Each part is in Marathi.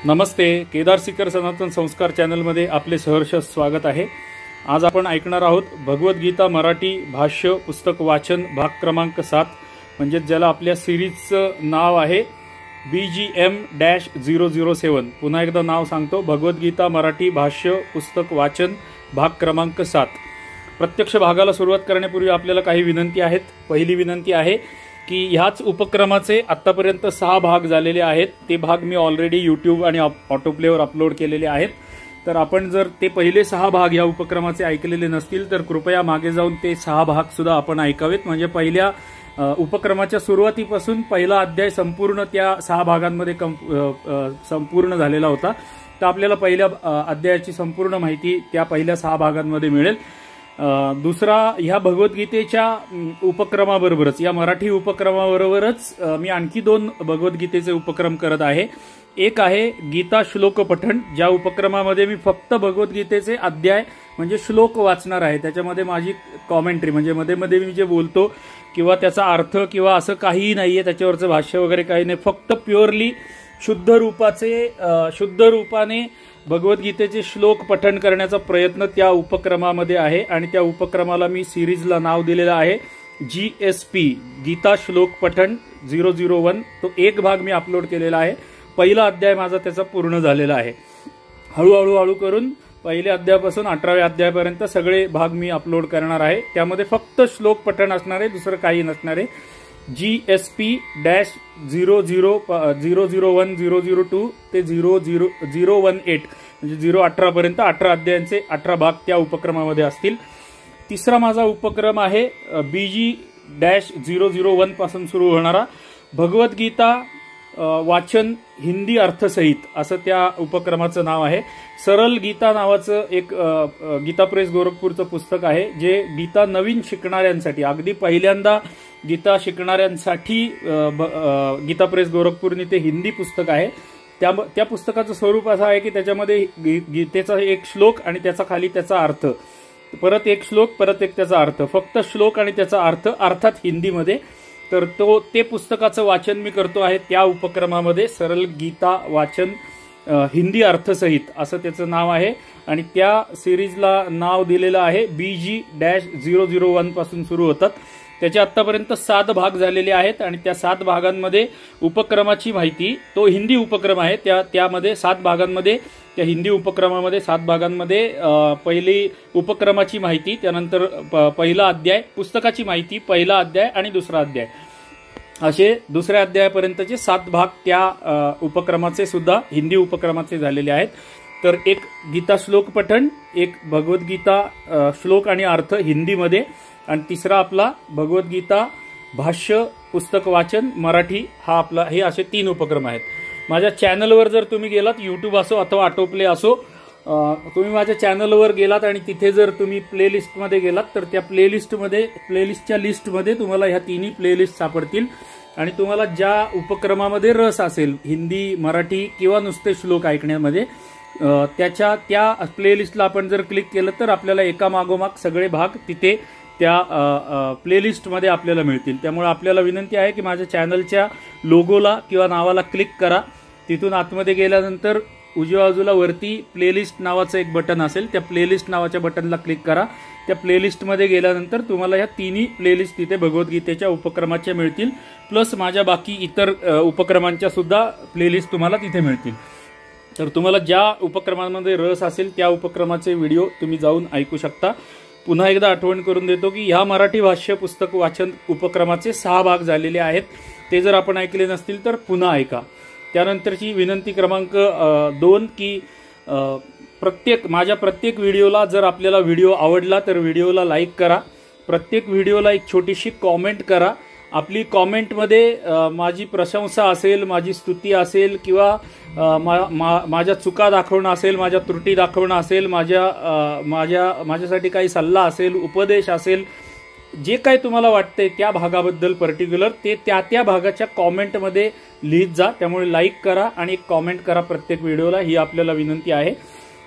नमस्ते. केदार सीकर सनातन संस्कार चॅनलमध्ये आपले सहर्ष स्वागत आहे. आज आपण ऐकणार आहोत भगवद्गीता मराठी भाष्य पुस्तक वाचन भाग क्रमांक 7, म्हणजे ज्याला आपल्या सिरीजचं नाव आहे BGM-007. पुन्हा एकदा नाव सांगतो, भगवद्गीता मराठी भाष्य पुस्तक वाचन भाग क्रमांक 7. प्रत्यक्ष भागाला सुरुवात करण्यापूर्वी आपल्याला काही विनंती आहेत. पहिली विनंती आहे की ह्याच उपक्रमाचे आत्तापर्यंत 6 भाग झालेले आहेत. ते भाग मी ऑलरेडी यूट्यूब आणि ऑटोप्लेवर अपलोड केलेले आहेत. तर आपण जर ते पहिले 6 भाग ह्या उपक्रमाचे ऐकलेले नसतील तर कृपया मागे जाऊन ते 6 भाग सुद्धा आपण ऐकावेत. म्हणजे पहिल्या उपक्रमाच्या सुरुवातीपासून पहिला अध्याय संपूर्ण त्या 6 भागांमध्ये संपूर्ण झालेला होता. तर आपल्याला पहिल्या अध्यायाची संपूर्ण माहिती त्या पहिल्या 6 भागांमध्ये मिळेल. दुसरा, ह्या भगवद्गीतेच्या उपक्रमाबरोबरच, या मराठी उपक्रमाबरोबरच मी आणखी 2 भगवद्गीतेचे उपक्रम करत आहे. एक आहे गीता श्लोक पठण, ज्या उपक्रमामध्ये मी फक्त भगवद्गीतेचे अध्याय म्हणजे श्लोक वाचणार आहे. त्याच्यामध्ये माझी कॉमेंट्री म्हणजे मध्ये मध्ये मी जे बोलतो किंवा त्याचा अर्थ किंवा असं काहीही नाहीये, त्याच्यावरचं भाष्य वगैरे काही नाही. फक्त प्युअरली शुद्ध रूपाने भगवद्गीतेचे श्लोक पठण करण्याचा प्रयत्न त्या उपक्रमामध्ये आहे. आणि त्या उपक्रमाला मी सिरीजला नाव दिलेलं आहे GSP, गीता श्लोक पठण 001. तो एक भाग मी अपलोड केलेला आहे. पहिला अध्याय माझा त्याचा पूर्ण झालेला आहे. हळूहळू करून पहिल्या अध्यायापासून 18व्या अध्यायापर्यंत सगळे भाग मी अपलोड करणार आहे. त्यामध्ये फक्त श्लोक पठण असणार आहे, दुसरं काही नसणार आहे. GSP-001, 002 ते 018 म्हणजे 018 पर्यंत 18 अध्यायांचे 18 भाग त्या उपक्रमामध्ये असतील. तिसरा माझा उपक्रम आहे BG-001 पासून सुरू होणारा भगवद्गीता वाचन हिंदी अर्थसहित, असं त्या उपक्रमाचं नाव आहे. सरल गीता नावाचं एक गीता प्रेस गोरखपूरचं पुस्तक आहे, जे गीता नवीन शिकणाऱ्यांसाठी, अगदी पहिल्यांदा गीता शिकणाऱ्यांसाठी गीता प्रेस गोरखपूरने ते हिंदी पुस्तक आहे. त्या पुस्तकाचं स्वरूप असं आहे की त्याच्यामध्ये गीतेचा एक श्लोक आणि त्याचा खाली त्याचा अर्थ, परत एक श्लोक, परत एक त्याचा अर्थ, फक्त श्लोक आणि त्याचा अर्थ अर्थात हिंदीमध्ये. तर ते पुस्तकाचं वाचन मी करतो आहे त्या उपक्रमामध्ये. सरल गीता वाचन हिंदी अर्थसहित असं त्याचं नाव आहे. आणि त्या सिरीजला नाव दिलेलं आहे BG-001 पासून सुरू होतात. त्याचे आतापर्यंत 7 भाग झालेले आहेत. आणि त्या 7 भागांमध्ये उपक्रमाची माहिती, तो हिंदी उपक्रम आहे, त्यामध्ये 7 भागांमध्ये, त्या हिंदी उपक्रमामध्ये 7 भागांमध्ये पहिली उपक्रमाची माहिती, त्यानंतर पहिला अध्याय, पुस्तकाची माहिती, पहिला अध्याय आणि दुसरा अध्याय, असे दुसऱ्या अध्यायापर्यंतचे 7 भाग त्या उपक्रमाचे सुद्धा हिंदी उपक्रमाचे झालेले आहेत. तर एक गीता श्लोक पठण, एक भगवद्गीता श्लोक आणि अर्थ हिंदीमध्ये, आणि तिसरा आपला भगवद्गीता भाष्य पुस्तक वाचन मराठी, हा आपला, हे असे 3 उपक्रम आहेत. माझ्या चॅनलवर जर तुम्ही गेलात, यूट्यूब असो अथवा ऑटोप्ले असो, तुम्ही माझ्या चॅनलवर गेलात आणि तिथे जर तुम्ही प्लेलिस्टमध्ये गेलात तर त्या प्लेलिस्टच्या लिस्टमध्ये तुम्हाला ह्या 3ही प्लेलिस्ट सापडतील. आणि तुम्हाला ज्या उपक्रमामध्ये रस असेल, हिंदी, मराठी किंवा नुसते श्लोक ऐकण्यामध्ये, त्या प्लेलिस्टला आपण जर क्लिक केलं तर आपल्याला एकामागोमाग सगळे भाग तिथे त्या प्लेलिस्टमध्ये आपल्याला मिळतील. त्यामुळे आपल्याला विनंती आहे की माझ्या चॅनलच्या लोगोला किंवा नावाला क्लिक करा. तिथून आतमध्ये गेल्यानंतर उजव्या बाजूला वरती प्लेलिस्ट नावाचं एक बटन असेल, त्या प्लेलिस्ट नावाच्या बटनला क्लिक करा. त्या प्लेलिस्टमध्ये गेल्यानंतर तुम्हाला ह्या 3ही प्लेलिस्ट तिथे भगवद्गीतेच्या उपक्रमाच्या मिळतील, प्लस माझ्या बाकी इतर उपक्रमांच्या सुद्धा प्लेलिस्ट तुम्हाला तिथे मिळतील. तर तुम्हाला ज्या उपक्रमांमध्ये रस असेल त्या उपक्रमाचे व्हिडिओ तुम्ही जाऊन ऐकू शकता. पुन्हा एकदा आठवण करून देतो की ह्या मराठी भाष्य पुस्तक वाचन उपक्रमाचे 6 भाग झालेले आहेत. ते जर आपण ऐकले नसतील तर पुन्हा ऐका. त्यानंतरची विनंती क्रमांक 2 की माझ्या प्रत्येक व्हिडिओला, जर आपल्याला व्हिडिओ आवडला तर व्हिडिओला लाईक करा. प्रत्येक व्हिडिओला एक छोटीशी कॉमेंट करा. आपली कॉमेंटमध्ये माझी प्रशंसा असेल, माझी स्तुती असेल, किंवा माझ्या चुका दाखवणं असेल, माझ्या त्रुटी दाखवणं असेल, माझ्यासाठी काही सल्ला असेल, उपदेश असेल, जे काही तुम्हाला वाटतंय त्या भागाबद्दल पर्टिक्युलर, ते त्या भागाच्या कॉमेंटमध्ये लिहित जा. त्यामुळे लाईक करा आणि एक कॉमेंट करा प्रत्येक व्हिडिओला, ही आपल्याला विनंती आहे.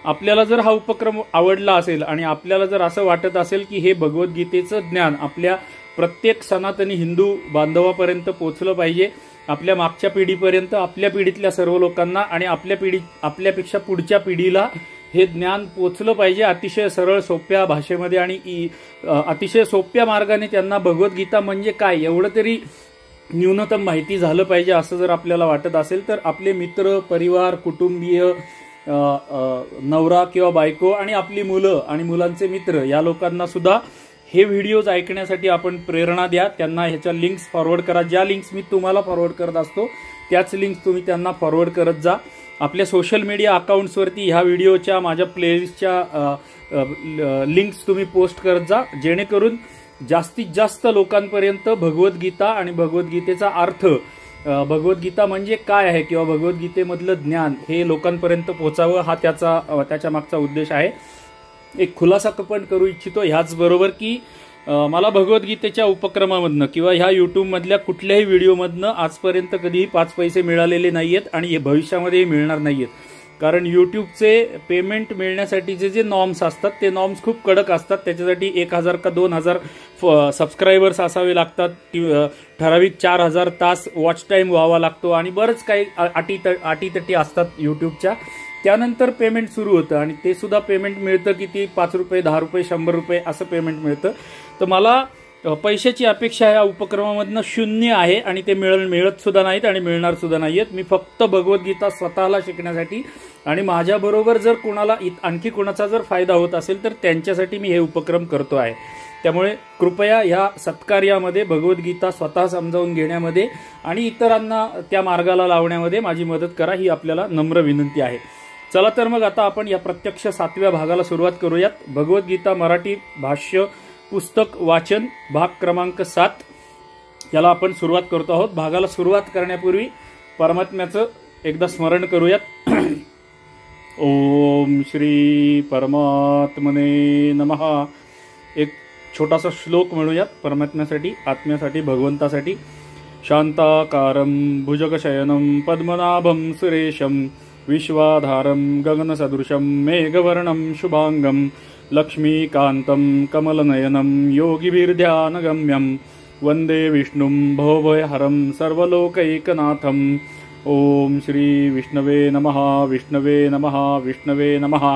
आपल्याला जर हा उपक्रम आवडला असेल आणि आपल्याला जर असं वाटत असेल की हे भगवद्गीतेचं ज्ञान आपल्या प्रत्येक सनातनी हिंदू बांधवापर्यंत पोहोचलं पाहिजे, आपल्या मागच्या पिढीपर्यंत, आपल्या पिढीतल्या सर्व लोकांना आणि आपल्यापेक्षा पुढच्या पिढीला हे ज्ञान पोचलं पाहिजे अतिशय सरळ सोप्या भाषेमध्ये आणि अतिशय सोप्या मार्गाने त्यांना भगवद्गीता म्हणजे काय एवढं तरी न्यूनतम माहिती झालं पाहिजे असं जर आपल्याला वाटत असेल तर आपले मित्र, परिवार, कुटुंबीय, नवरा किंवा बायको आणि आपली मुलं आणि मुलांचे मित्र या लोकांना सुद्धा हे व्हिडिओज ऐकण्यासाठी आपण प्रेरणा द्या. त्यांना ह्याच्या लिंक्स फॉरवर्ड करा. ज्या लिंक्स मी तुम्हाला फॉरवर्ड करत असतो त्याच लिंक्स तुम्ही त्यांना फॉरवर्ड करत जा. आपल्या सोशल मीडिया अकाउंट्सवरती ह्या व्हिडिओच्या, माझ्या प्लेलिस्टच्या लिंक्स तुम्ही पोस्ट करत जा, जेणेकरून जास्तीत जास्त लोकांपर्यंत भगवद्गीता आणि भगवद्गीतेचा अर्थ, भगवद्गीता म्हणजे काय आहे किंवा भगवद्गीतेमधलं ज्ञान हे लोकांपर्यंत पोचावं हा त्याच्या मागचा उद्देश आहे. एक खुलासा पण करू इच्छितो ह्याचबरोबर की मला भगवद्गीतेच्या उपक्रमामधनं किंवा ह्या यूट्यूबमधल्या कुठल्याही व्हिडिओमधनं आजपर्यंत कधीही 5 पैसे मिळालेले नाहीयेत आणि हे भविष्यामध्येही मिळणार नाहीयेत. कारण यूट्यूबचे पेमेंट मिळण्यासाठीचे जे नॉर्म्स असतात ते नॉर्म्स खूप कडक असतात. त्याच्यासाठी 1000 का 2000 सबस्क्रायबर्स असावे लागतात, ठराविक 4000 तास वॉच टाईम व्हावा लागतो आणि बरंच काही अटीतटी असतात यूट्यूबच्या. त्यानंतर पेमेंट सुरू होतं आणि ते सुद्धा पेमेंट मिळतं किती, 5 रुपये, 10 रुपये, 100 रुपये असं पेमेंट मिळतं. तर मला पैशाची अपेक्षा या उपक्रमामधनं 0 आहे आणि ते मिळत सुद्धा नाहीत आणि मिळणार सुद्धा नाहीयेत. मी फक्त भगवद्गीता स्वतःला शिकण्यासाठी आणि माझ्याबरोबर जर कोणाला आणखी कोणाचा जर फायदा होत असेल तर त्यांच्यासाठी मी हे उपक्रम करतो आहे. त्यामुळे कृपया ह्या सत्कार्यामध्ये भगवद्गीता स्वतः समजावून घेण्यामध्ये आणि इतरांना त्या मार्गाला लावण्यामध्ये माझी मदत करा ही आपल्याला नम्र विनंती आहे. चला तर मग आता आपण या प्रत्यक्ष 7व्या भागाला सुरुवात करूयात. भगवद्गीता मराठी भाष्य पुस्तक वाचन भाग क्रमांक 7 याला आपण सुरुवात करतो आहोत. भागाला सुरुवात करण्यापूर्वी परमात्म्याचं एकदा स्मरण करूयात. ओम श्री परमात्मने नमः. एक छोटासा श्लोक म्हणूयात परमात्म्यासाठी, आत्म्यासाठी, भगवंतासाठी. शांताकारं भुजगशयनं पद्मनाभं सुरेशं विश्वाधारं गगनसदृशं मेघवर्णं शुभांगं लक्ष्मीकान्तं कमलनयनं योगिभिर्ध्यानगम्यं वंदे विष्णुं भवभयहरं सर्वलोकैकनाथं. ओम श्री विष्णवे नमः. विष्णवे नमः. विष्णवे नमः.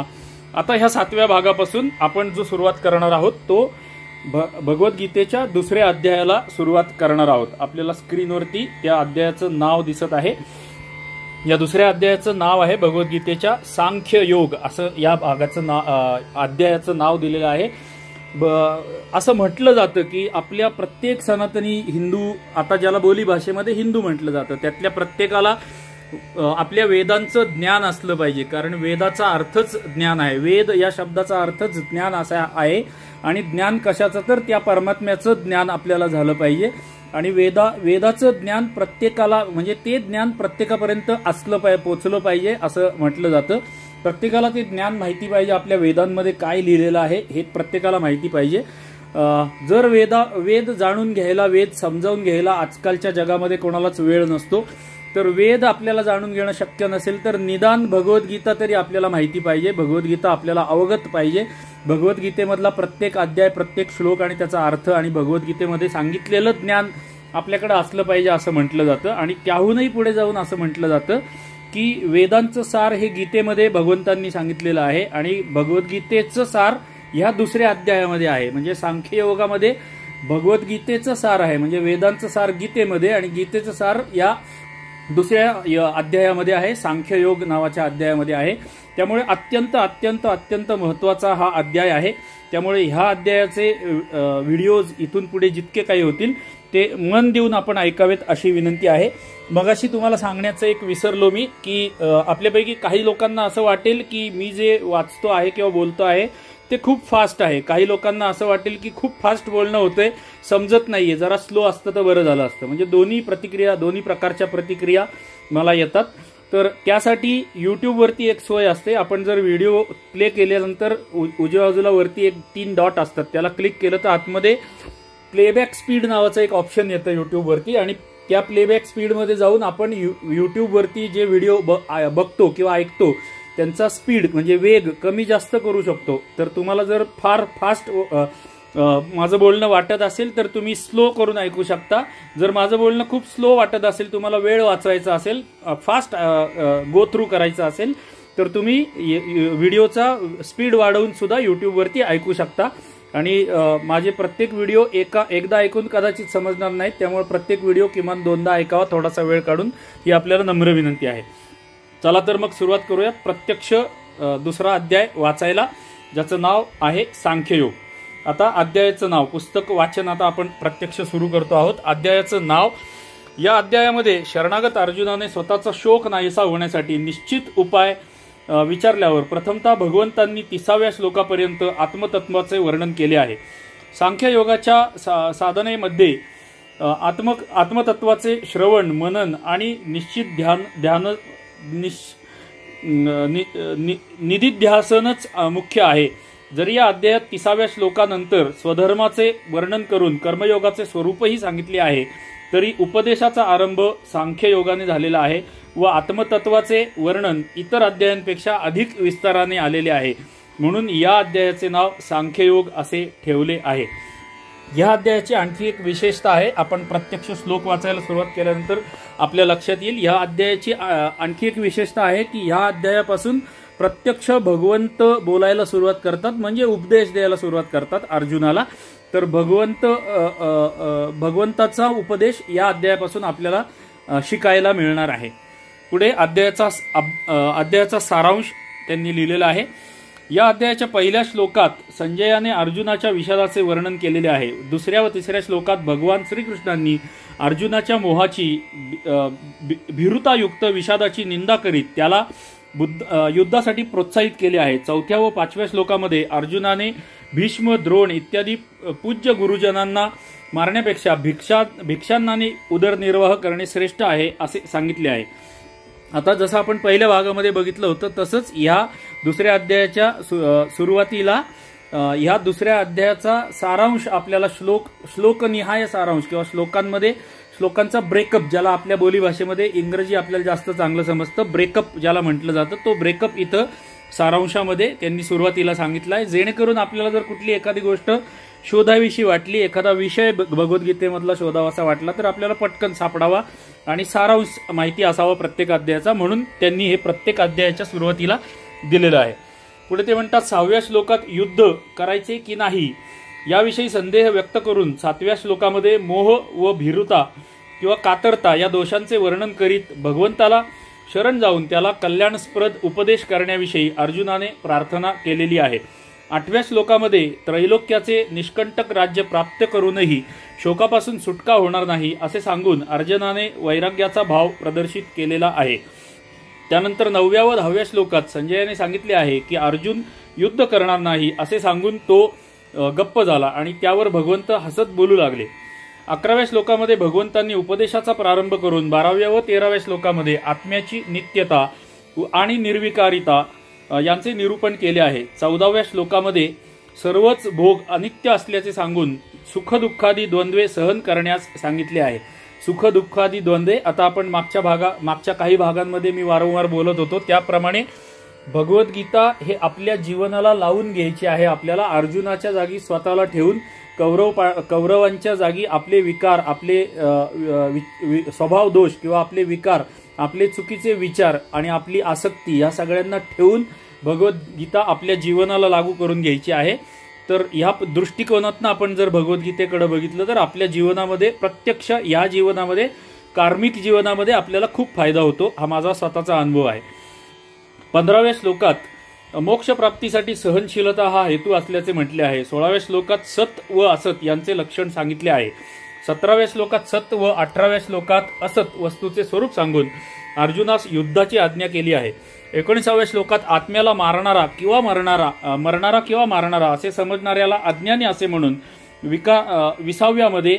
आता ह्या 7व्या भागापासून आपण जो सुरुवात करणार आहोत तो भगवद्गीतेच्या 2ऱ्या अध्यायाला सुरुवात करणार आहोत. आपल्याला स्क्रीनवरती त्या अध्यायाचं नाव दिसत आहे. या 2ऱ्या अध्यायाचं नाव आहे भगवद्गीतेच्या सांख्य योग असं या भागाचं अध्यायाचं नाव दिलेलं आहे. असं म्हटलं जातं की आपल्या प्रत्येक सनातनी हिंदू, आता ज्याला बोली भाषेमध्ये हिंदू म्हटलं जातं, त्यातल्या प्रत्येकाला आपल्या वेदांचं ज्ञान असलं पाहिजे. कारण वेदाचा अर्थच ज्ञान आहे. वेद या शब्दाचा अर्थच ज्ञान असा आहे आणि ज्ञान कशाचं तर त्या परमात्म्याचं ज्ञान आपल्याला झालं पाहिजे. आणि वेदाचं ज्ञान प्रत्येकाला म्हणजे ते ज्ञान प्रत्येकापर्यंत असलं पाहिजे, पोचलं पाहिजे असं म्हटलं जातं. प्रत्येकाला ते ज्ञान माहिती पाहिजे. आपल्या वेदांमध्ये काय लिहिलेलं आहे हे प्रत्येकाला माहिती पाहिजे. जर वेद जाणून घ्यायला, वेद समजावून घ्यायला आजकालच्या जगामध्ये कोणालाच वेळ नसतो, तर वेद आपल्याला जाणून घेणं शक्य नसेल तर निदान भगवद्गीता तरी आपल्याला माहिती पाहिजे. भगवद्गीता आपल्याला अवगत पाहिजे. भगवद्गीतेमधला प्रत्येक अध्याय, प्रत्येक श्लोक आणि त्याचा अर्थ आणि भगवद्गीतेमध्ये सांगितलेलं ज्ञान आपल्याकडे असलं पाहिजे असं म्हटलं जातं. आणि त्याहूनही पुढे जाऊन असं म्हटलं जातं की वेदांचं सार हे गीतेमध्ये भगवंतांनी सांगितलेलं आहे आणि भगवद्गीतेचं सार ह्या 2ऱ्या अध्यायामध्ये आहे. म्हणजे सांख्ययोगामध्ये भगवद्गीतेचं सार आहे, म्हणजे वेदांचं सार गीतेमध्ये आणि गीतेचं सार या 2ऱ्या अध्यायामध्ये आहे, सांख्ययोग नावाच्या अध्यायामध्ये आहे. त्यामुळे अत्यंत अत्यंत अत्यंत महत्त्वाचा हा अध्याय आहे. त्यामुळे ह्या अध्यायाचे व्हिडिओज इथून पुढे जितके काही होतील ते मन देऊन आपण ऐकावेत अशी विनंती आहे. मगाशी तुम्हाला सांगण्याचं एक विसरलो मी की आपल्यापैकी काही लोकांना असं वाटेल की मी जे वाचतो आहे किंवा बोलतो आहे ते खूप फास्ट आहे. काही लोकांना असं वाटेल की खूप फास्ट बोलणं होतंय, समजत नाहीये, जरा स्लो असतं तर बरं झालं असतं. म्हणजे दोन्ही प्रकारच्या प्रतिक्रिया मला येतात. तर त्यासाठी यूट्यूबवरती एक सोय असते. आपण जर व्हिडिओ प्ले केल्यानंतर उजव्या बाजूला वरती एक 3 डॉट असतात, त्याला क्लिक केलं तर आतमध्ये प्लेबॅक स्पीड नावाचं एक ऑप्शन येतं यूट्यूबवरती आणि त्या प्लेबॅक स्पीडमध्ये जाऊन आपण यूट्यूबवरती जे व्हिडिओ बघतो किंवा ऐकतो त्यांचा स्पीड म्हणजे वेग कमी जास्त करू शकतो. तर तुम्हाला जर फार फास्ट माझं बोलणं वाटत असेल तर तुम्ही स्लो करून ऐकू शकता. जर माझं बोलणं खूप स्लो वाटत असेल, तुम्हाला वेळ वाचवायचा असेल, फास्ट गो थ्रू करायचं असेल, तर तुम्ही व्हिडिओचा स्पीड वाढवून सुद्धा यूट्यूबवरती ऐकू शकता. आणि माझे प्रत्येक व्हिडिओ एकदा ऐकून कदाचित समजणार नाहीत, त्यामुळे प्रत्येक व्हिडिओ किमान 2दा ऐकावा थोडासा वेळ काढून, ही आपल्याला नम्र विनंती आहे. चला तर मग सुरुवात करूया प्रत्यक्ष दुसरा अध्याय वाचायला, ज्याचं नाव आहे सांख्ययोग. आता अध्यायाचं नाव, पुस्तक वाचन आता आपण प्रत्यक्ष सुरू करतो आहोत. अध्यायाचं नाव, या अध्यायामध्ये शरणागत अर्जुनाने स्वतःचा शोक नाहीसा होण्यासाठी निश्चित उपाय विचारल्यावर प्रथमतः भगवंतांनी 30व्या श्लोकापर्यंत आत्मतत्वाचे वर्णन केले आहे. सांख्ययोगाच्या साधनेमध्ये आत्मतत्वाचे श्रवण, मनन आणि निश्चित ध्यान निधिध्यासनच मुख्य आहे. जरी या अध्यायात 30व्या श्लोकानंतर स्वधर्माचे वर्णन करून कर्मयोगाचे स्वरूपही सांगितले आहे, तरी उपदेशाचा आरंभ सांख्ययोगाने झालेला आहे व आत्मतत्वाचे वर्णन इतर अध्यायांपेक्षा अधिक विस्ताराने आलेले आहे. म्हणून या अध्यायाचे नाव सांख्ययोग असे ठेवले आहे. या अध्यायाची आणखी एक विशेषता आहे, आपण प्रत्यक्ष श्लोक वाचायला सुरुवात केल्यानंतर आपल्या लक्षात येईल. या अध्यायाची आणखी एक विशेषता आहे की या अध्यायापासून प्रत्यक्ष भगवंत बोलायला सुरुवात करतात, म्हणजे उपदेश द्यायला सुरुवात करतात अर्जुनाला. तर भगवंताचा उपदेश या अध्यायापासून आपल्याला शिकायला मिळणार आहे. पुढे अध्यायाचा सारांश त्यांनी लिहिलेला आहे. या अध्यायाच्या पहिल्या श्लोकात संजयाने अर्जुनाच्या विषादाचे वर्णन केलेले आहे. दुसऱ्या व तिसऱ्या श्लोकात भगवान श्रीकृष्णांनी अर्जुनाच्या मोहाची भीरुतायुक्त विषादाची निंदा करीत त्याला युद्धासाठी प्रोत्साहित केले आहे. चौथ्या व 5व्या श्लोकामध्ये अर्जुनाने भीष्म, द्रोण इत्यादी पूज्य गुरुजनांना मारण्यापेक्षा भिक्षांनाने उदरनिर्वाह करणे श्रेष्ठ आहे असे सांगितले आहे. आता जसं आपण पहिल्या भागामध्ये बघितलं होतं, तसंच ह्या दुसऱ्या अध्यायाच्या सुरुवातीला ह्या दुसऱ्या अध्यायाचा सारांश आपल्याला श्लोकनिहाय सारांश किंवा श्लोकांचा ब्रेकअप, ज्याला आपल्या बोलीभाषेमध्ये इंग्रजी आपल्याला जास्त चांगलं समजतं, ब्रेकअप ज्याला म्हटलं जातं, तो ब्रेकअप इथं सारांशामध्ये त्यांनी सुरुवातीला सांगितला आहे. जेणेकरून आपल्याला जर कुठली एखादी गोष्ट शोधाविषयी वाटली, एखादा विषय भगवद्गीतेमधला शोधावासा वाटला, तर आपल्याला पटकन सापडावा आणि सारांश माहिती असावा प्रत्येक अध्यायाचा. म्हणून त्यांनी हे प्रत्येक अध्यायाच्या सुरुवातीला दिलेलं आहे. पुढे ते म्हणतात, 6व्या श्लोकात युद्ध करायचे की नाही याविषयी संदेह व्यक्त करून 7व्या श्लोकामध्ये मोह व भीरुता किंवा कातरता या दोषांचे वर्णन करीत भगवंताला शरण जाऊन त्याला कल्याणस्प्रद उपदेश करण्याविषयी अर्जुनाने प्रार्थना केलेली आहे. 8व्या श्लोकामध्ये त्रैलोक्याचे निष्कंटक राज्य प्राप्त करूनही शोकापासून सुटका होणार नाही असे सांगून अर्जुनाने वैराग्याचा भाव प्रदर्शित केलेला आहे. त्यानंतर 9व्या व 10व्या श्लोकात संजयाने सांगितले आहे की अर्जुन युद्ध करणार नाही असे सांगून तो गप्प झाला आणि त्यावर भगवंत हसत बोलू लागले. 11व्या श्लोकामध्ये भगवंतांनी उपदेशाचा प्रारंभ करून 12व्या व 13व्या श्लोकामध्ये आत्म्याची नित्यता आणि निर्विकारिता यांचे निरूपण केले आहे. 14व्या श्लोकामध्ये सर्वच भोग अनित्य असल्याचे सांगून सुखदुःखादी द्वंद्वे सहन करण्यास सांगितले आहे. सुखदुःखादी द्वंद्वे, आता आपण मागच्या काही भागांमध्ये मी वारंवार बोलत होतो त्याप्रमाणे भगवद्गीता हे आपल्या जीवनाला लावून घ्यायची आहे. आपल्याला अर्जुनाच्या जागी स्वतःला ठेवून कौरवांच्या जागी आपले विकार, आपले स्वभाव दोष किंवा आपले विकार, आपले चुकीचे विचार आणि आपली आसक्ती या सगळ्यांना ठेवून भगवद्गीता आपल्या जीवनाला लागू करून घ्यायची आहे. तर ह्या दृष्टिकोनातून आपण जर भगवद्गीतेकडे बघितलं तर आपल्या जीवनामध्ये, प्रत्यक्ष या जीवनामध्ये, कार्मिक जीवनामध्ये आपल्याला खूप फायदा होतो. हा माझा स्वतःचा अनुभव आहे. 15व्या श्लोकात मोक्षप्राप्तीसाठी सहनशीलता हा हेतू असल्याचे म्हटले आहे. 16व्या श्लोकात सत व असत यांचे लक्षण सांगितले आहे. 17व्या श्लोकात सत व 18व्या श्लोकात असत वस्तूचे स्वरूप सांगून अर्जुनास युद्धाची आज्ञा केली आहे. 19व्या श्लोकात आत्म्याला मारणारा किंवा मारणारा असे समजणाऱ्याला अज्ञानी असे म्हणून 20व्यामध्ये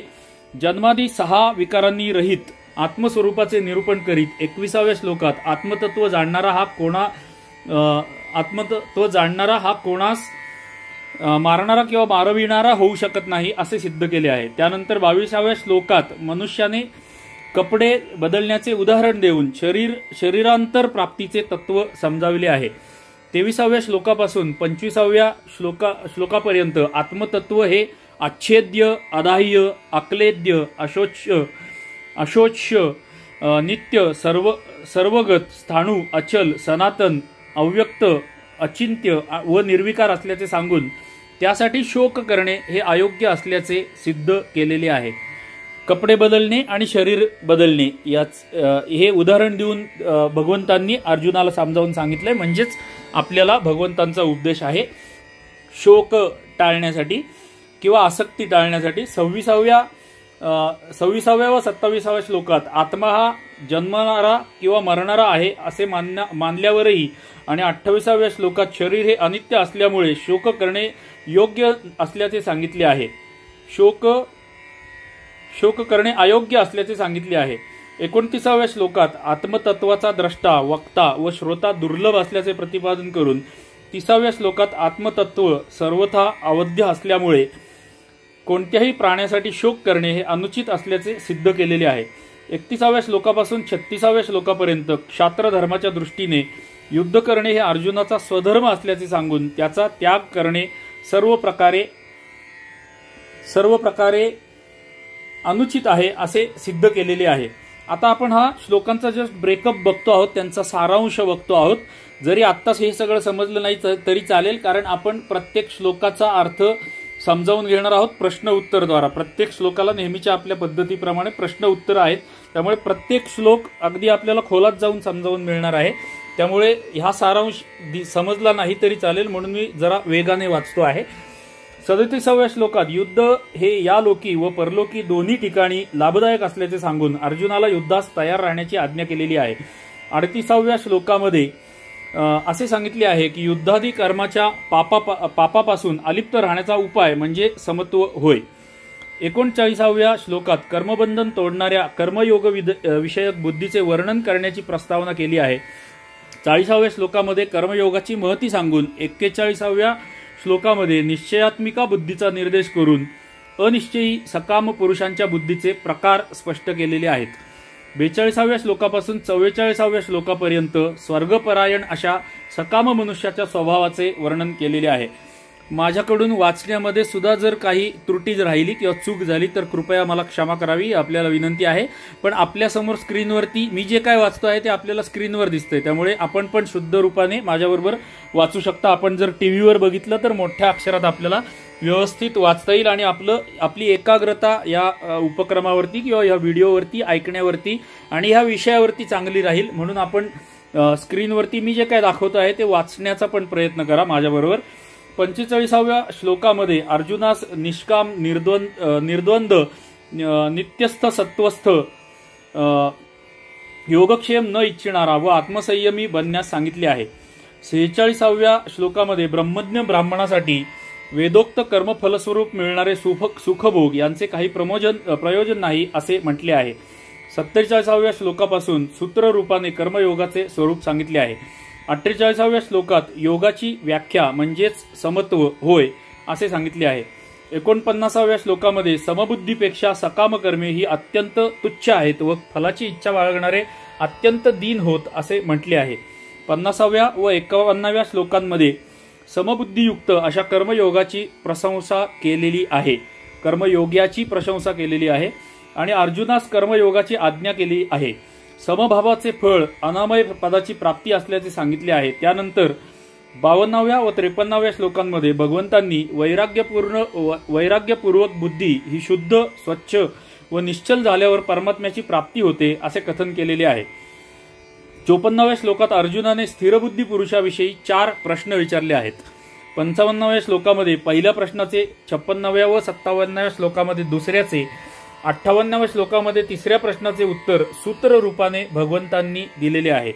जन्मादी 6 विकारांनी रहित आत्मस्वरूपाचे निरूपण करीत 21व्या श्लोकात आत्मतत्व जाणणारा हा कोणास मारणारा किंवा मारविणारा होऊ शकत नाही असे सिद्ध केले आहे. त्यानंतर 22व्या श्लोकात मनुष्याने कपडे बदलण्याचे उदाहरण देऊन शरीरांतर प्राप्तीचे तत्व समजावले आहे. 23व्या श्लोकापासून 25व्या श्लोकापर्यंत आत्मतत्व हे अच्छेद्य, अदाह्य, अक्लेद्य, अशोच्य, नित्य, सर्वगत, स्थाणु, अचल, सनातन, अव्यक्त, अचिंत्य व निर्विकार असल्याचे सांगून त्यासाठी शोक करणे हे अयोग्य असल्याचे सिद्ध केलेले आहे. कपडे बदलणे आणि शरीर बदलणे याच हे उदाहरण देऊन भगवंतांनी अर्जुनाला समजावून सांगितलंय. म्हणजेच आपल्याला भगवंतांचा उपदेश आहे शोक टाळण्यासाठी किंवा आसक्ती टाळण्यासाठी. 26व्या व 27व्या श्लोकात आत्मा हा जन्मणारा किंवा मरणारा आहे असे मानल्यावरही आणि 28व्या श्लोकात शरीर हे अनित्य असल्यामुळे शोक करणे योग्य असल्याचे सांगितले आहे. शोक करणे अयोग्य असल्याचे सांगितले आहे. 29व्या श्लोकात आत्मतत्वाचा द्रष्टा, वक्ता व श्रोता दुर्लभ असल्याचे प्रतिपादन करून 30व्या श्लोकात आत्मतत्व सर्वथा अवध्य असल्यामुळे कोणत्याही प्राण्यासाठी शोक करणे हे अनुचित असल्याचे सिद्ध केलेले आहे. 31व्या श्लोकापासून 36व्या श्लोकापर्यंत क्षात्र धर्माच्या दृष्टीने युद्ध करणे हे अर्जुनाचा स्वधर्म असल्याचे सांगून त्याचा त्याग करणे सर्व प्रकारे अनुचित आहे असे सिद्ध केलेले आहे. आता आपण हा श्लोकांचा जस्ट ब्रेकअप बघतो आहोत, त्यांचा सारांश बघतो आहोत. जरी आत्ताच हे सगळं समजलं नाही तरी चालेल, कारण आपण प्रत्येक श्लोकाचा अर्थ समजावून घेणार आहोत प्रश्न उत्तरद्वारा. प्रत्येक श्लोकाला नेहमीच्या आपल्या पद्धतीप्रमाणे प्रश्न उत्तर आहेत, त्यामुळे प्रत्येक श्लोक अगदी आपल्याला खोलात जाऊन समजावून मिळणार आहे. त्यामुळे हा सारांश समजला नाही तरी चालेल म्हणून मी जरा वेगाने वाचतो आहे. 37व्या श्लोकात युद्ध हे या लोकी व परलोकी दोन्ही ठिकाणी लाभदायक असल्याचे सांगून अर्जुनाला युद्धास तयार राहण्याची आज्ञा केलेली आहे. 38व्या श्लोकामध्ये असे सांगितले आहे की युद्धादी कर्माच्या पापापासून अलिप्त राहण्याचा उपाय म्हणजे समत्व होय. 39व्या श्लोकात कर्मबंधन तोडणाऱ्या कर्मयोग विषयक बुद्धीचे वर्णन करण्याची प्रस्तावना केली आहे. 40व्या श्लोकामध्ये कर्मयोगाची महती सांगून 41व्या श्लोकामध्ये निश्चयात्मिका बुद्धीचा निर्देश करून अनिश्चयी सकाम पुरुषांच्या बुद्धीचे प्रकार स्पष्ट केलेले आहेत. 42व्या श्लोकापासून 44व्या श्लोकापर्यंत स्वर्गपरायण अशा सकाम मनुष्याच्या स्वभावाचे वर्णन केलेले आहे. माझ्याकडून वाचण्यामध्ये सुद्धा जर काही त्रुटी राहिली किंवा चूक झाली तर कृपया मला क्षमा करावी आपल्याला विनंती आहे. पण आपल्यासमोर स्क्रीनवरती मी जे काय वाचतो आहे ते आपल्याला स्क्रीनवर दिसतंय, त्यामुळे आपण पण शुद्ध रूपाने माझ्याबरोबर वाचू शकता. आपण जर टीव्हीवर बघितलं तर मोठ्या अक्षरात आपल्याला व्यवस्थित वाचता येईल आणि आपली एकाग्रता या उपक्रमावरती किंवा या व्हिडिओवरती ऐकण्यावरती आणि ह्या विषयावरती चांगली राहील. म्हणून आपण स्क्रीनवरती मी जे काय दाखवतो आहे ते वाचण्याचा पण प्रयत्न करा माझ्याबरोबर. 45व्या श्लोकामध्ये अर्जुनास निष्काम, निर्द्वंद, नित्यस्थ, सत्वस्थ, योगक्षेम न इच्छिणारा व आत्मसंयमी बनण्यास सांगितले आहे. 46व्या श्लोकामध्ये ब्रह्मज्ञ ब्राह्मणासाठी वेदोक्त कर्मफलस्वरूप मिळणारे सुखभोग यांचे काही प्रयोजन नाही असे म्हटले आहे. 47व्या श्लोकापासून सूत्र रूपाने कर्मयोगाचे स्वरूप सांगितले आहे. 48व्या श्लोकात योगाची व्याख्या म्हणजेच समत्व होय असे सांगितले आहे. 49व्या श्लोकामध्ये समबुद्धीपेक्षा सकाम कर्मे ही अत्यंत तुच्छ आहेत व फलाची इच्छा बाळगणारे अत्यंत दीन होत असे म्हटले आहे. 50व्या व 51व्या श्लोकांमध्ये समबुद्धीयुक्त अशा कर्मयोगाची प्रशंसा केलेली आहे, कर्मयोग्याची प्रशंसा केलेली आहे आणि अर्जुनास कर्मयोगाची आज्ञा केली आहे. समभावाचे फळ अनामय पदाची प्राप्ती असल्याचे सांगितले आहे. त्यानंतर 52व्या व 53व्या श्लोकांमध्ये भगवंतांनी वैराग्यपूर्वक बुद्धी ही शुद्ध, स्वच्छ व निश्चल झाल्यावर परमात्म्याची प्राप्ती होते असे कथन केलेले आहे. 54व्या श्लोकात अर्जुनाने स्थिरबुद्धी पुरुषाविषयी 4 प्रश्न विचारले आहेत. 55व्या श्लोकामध्ये पहिल्या प्रश्नाचे, 56व्या व 57व्या श्लोकामध्ये दुसऱ्याचे, 58व्या श्लोकामध्ये तिसऱ्या प्रश्नाचे उत्तर सूत्र रूपाने भगवंतांनी दिलेले आहे.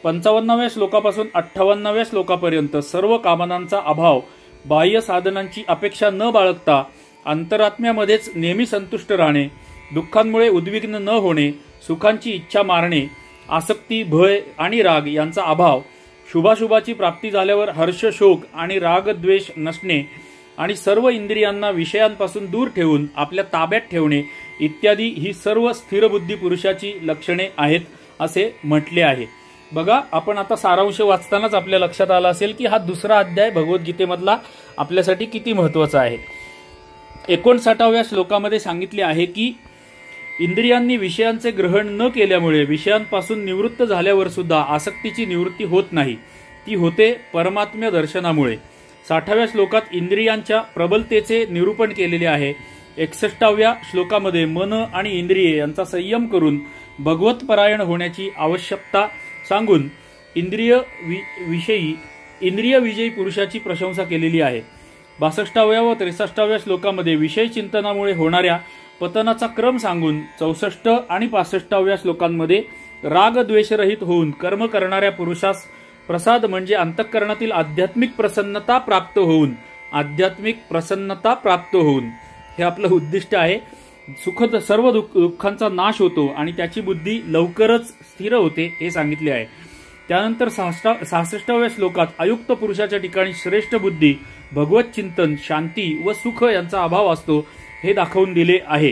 55व्या श्लोकापासून 58व्या श्लोकापर्यंत सर्व कामनांचा अभाव, बाह्य साधनांची अपेक्षा न बाळगता अंतरात्म्यामध्येच नेहमी संतुष्ट राहणे, दुःखांमुळे उद्विग्न न होणे, सुखांची इच्छा मारणे, आसक्ती, भय आणि राग यांचा अभाव, शुभाशुभाची प्राप्ती झाल्यावर हर्ष, शोक आणि राग द्वेष नसणे आणि सर्व इंद्रियांना विषयांपासून दूर ठेवून आपल्या ताब्यात ठेवणे इत्यादी ही सर्व स्थिरबुद्धी पुरुषाची लक्षणे आहेत असे म्हटले आहे. बघा, आपण आता सारांश वाचतानाच आपल्या लक्षात आलं असेल की हा दुसरा अध्याय भगवद्गीतेमधला आपल्यासाठी किती महत्त्वाचा आहे. 59व्या श्लोकामध्ये सांगितले आहे की इंद्रियांनी विषयांचे ग्रहण न केल्यामुळे विषयांपासून निवृत्त झाल्यावर सुद्धा आसक्तीची निवृत्ती होत नाही, ती होते परमात्म्य दर्शनामुळे. 60व्या श्लोकात इंद्रियांच्या प्रबलतेचे निरूपण केलेले आहे. 61व्या श्लोकामध्ये मन आणि इंद्रिये यांचा संयम करून भगवत परायण होण्याची आवश्यकता सांगून इंद्रिय विजयी पुरुषाची प्रशंसा केलेली आहे. 62व्या व 63व्या श्लोकामध्ये विषय चिंतनामुळे होणाऱ्या पतनाचा क्रम सांगून 64 आणि 65व्या श्लोकांमध्ये राग द्वेषरहित होऊन कर्म करणाऱ्या पुरुषास प्रसाद म्हणजे अंतःकरणातील आध्यात्मिक प्रसन्नता प्राप्त होऊन हे आपलं उद्दिष्ट आहे. सर्व दुःखांचा नाश होतो आणि त्याची बुद्धी लवकरच स्थिर होते हे सांगितले आहे. त्यानंतर 66व्या श्लोकात अयुक्त पुरुषाच्या ठिकाणी श्रेष्ठ बुद्धी, भगवत चिंतन, शांती व सुख यांचा अभाव असतो हे दाखवून दिले आहे.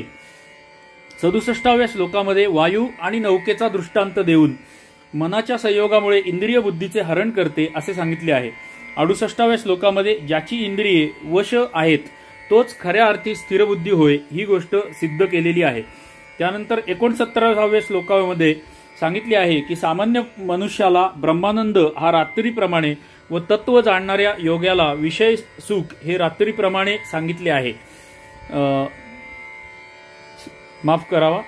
67व्या श्लोकामध्ये वायू आणि नौकेचा दृष्टांत देऊन मनाच्या संयोगामुळे इंद्रिय बुद्धीचे हरण करते असे सांगितले आहे. 68व्या श्लोकामध्ये ज्याची इंद्रिये वश आहेत तोच खऱ्या अर्थी स्थिरबुद्धी होय ही गोष्ट सिद्ध केलेली आहे. त्यानंतर 69व्या श्लोकामध्ये सांगितले आहे की सामान्य मनुष्याला ब्रह्मानंद हा रात्रीप्रमाणे व तत्व जाणणाऱ्या योग्याला विषय सुख हे रात्रीप्रमाणे सांगितले आहे. माफ करावा,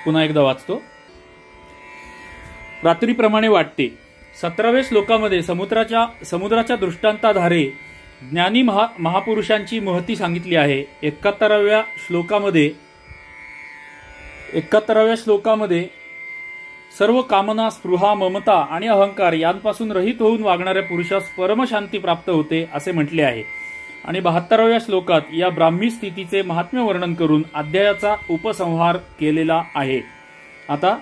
पुन्हा एकदा वाचतो. रात्रीप्रमाणे वाटते. 17व्या श्लोकामध्ये समुद्राच्या दृष्टांताधारे ज्ञानी महापुरुषांची महती सांगितली आहे. 71व्या श्लोकामध्ये सर्व कामना, स्पृहा, ममता आणि अहंकार यांपासून रहित होऊन वागणाऱ्या पुरुषास परमशांती प्राप्त होते असे म्हटले आहे. आणि 72व्या श्लोकात या ब्राह्मी स्थितीचे महात्म्य वर्णन करून अध्यायाचा उपसंहार केलेला आहे. आता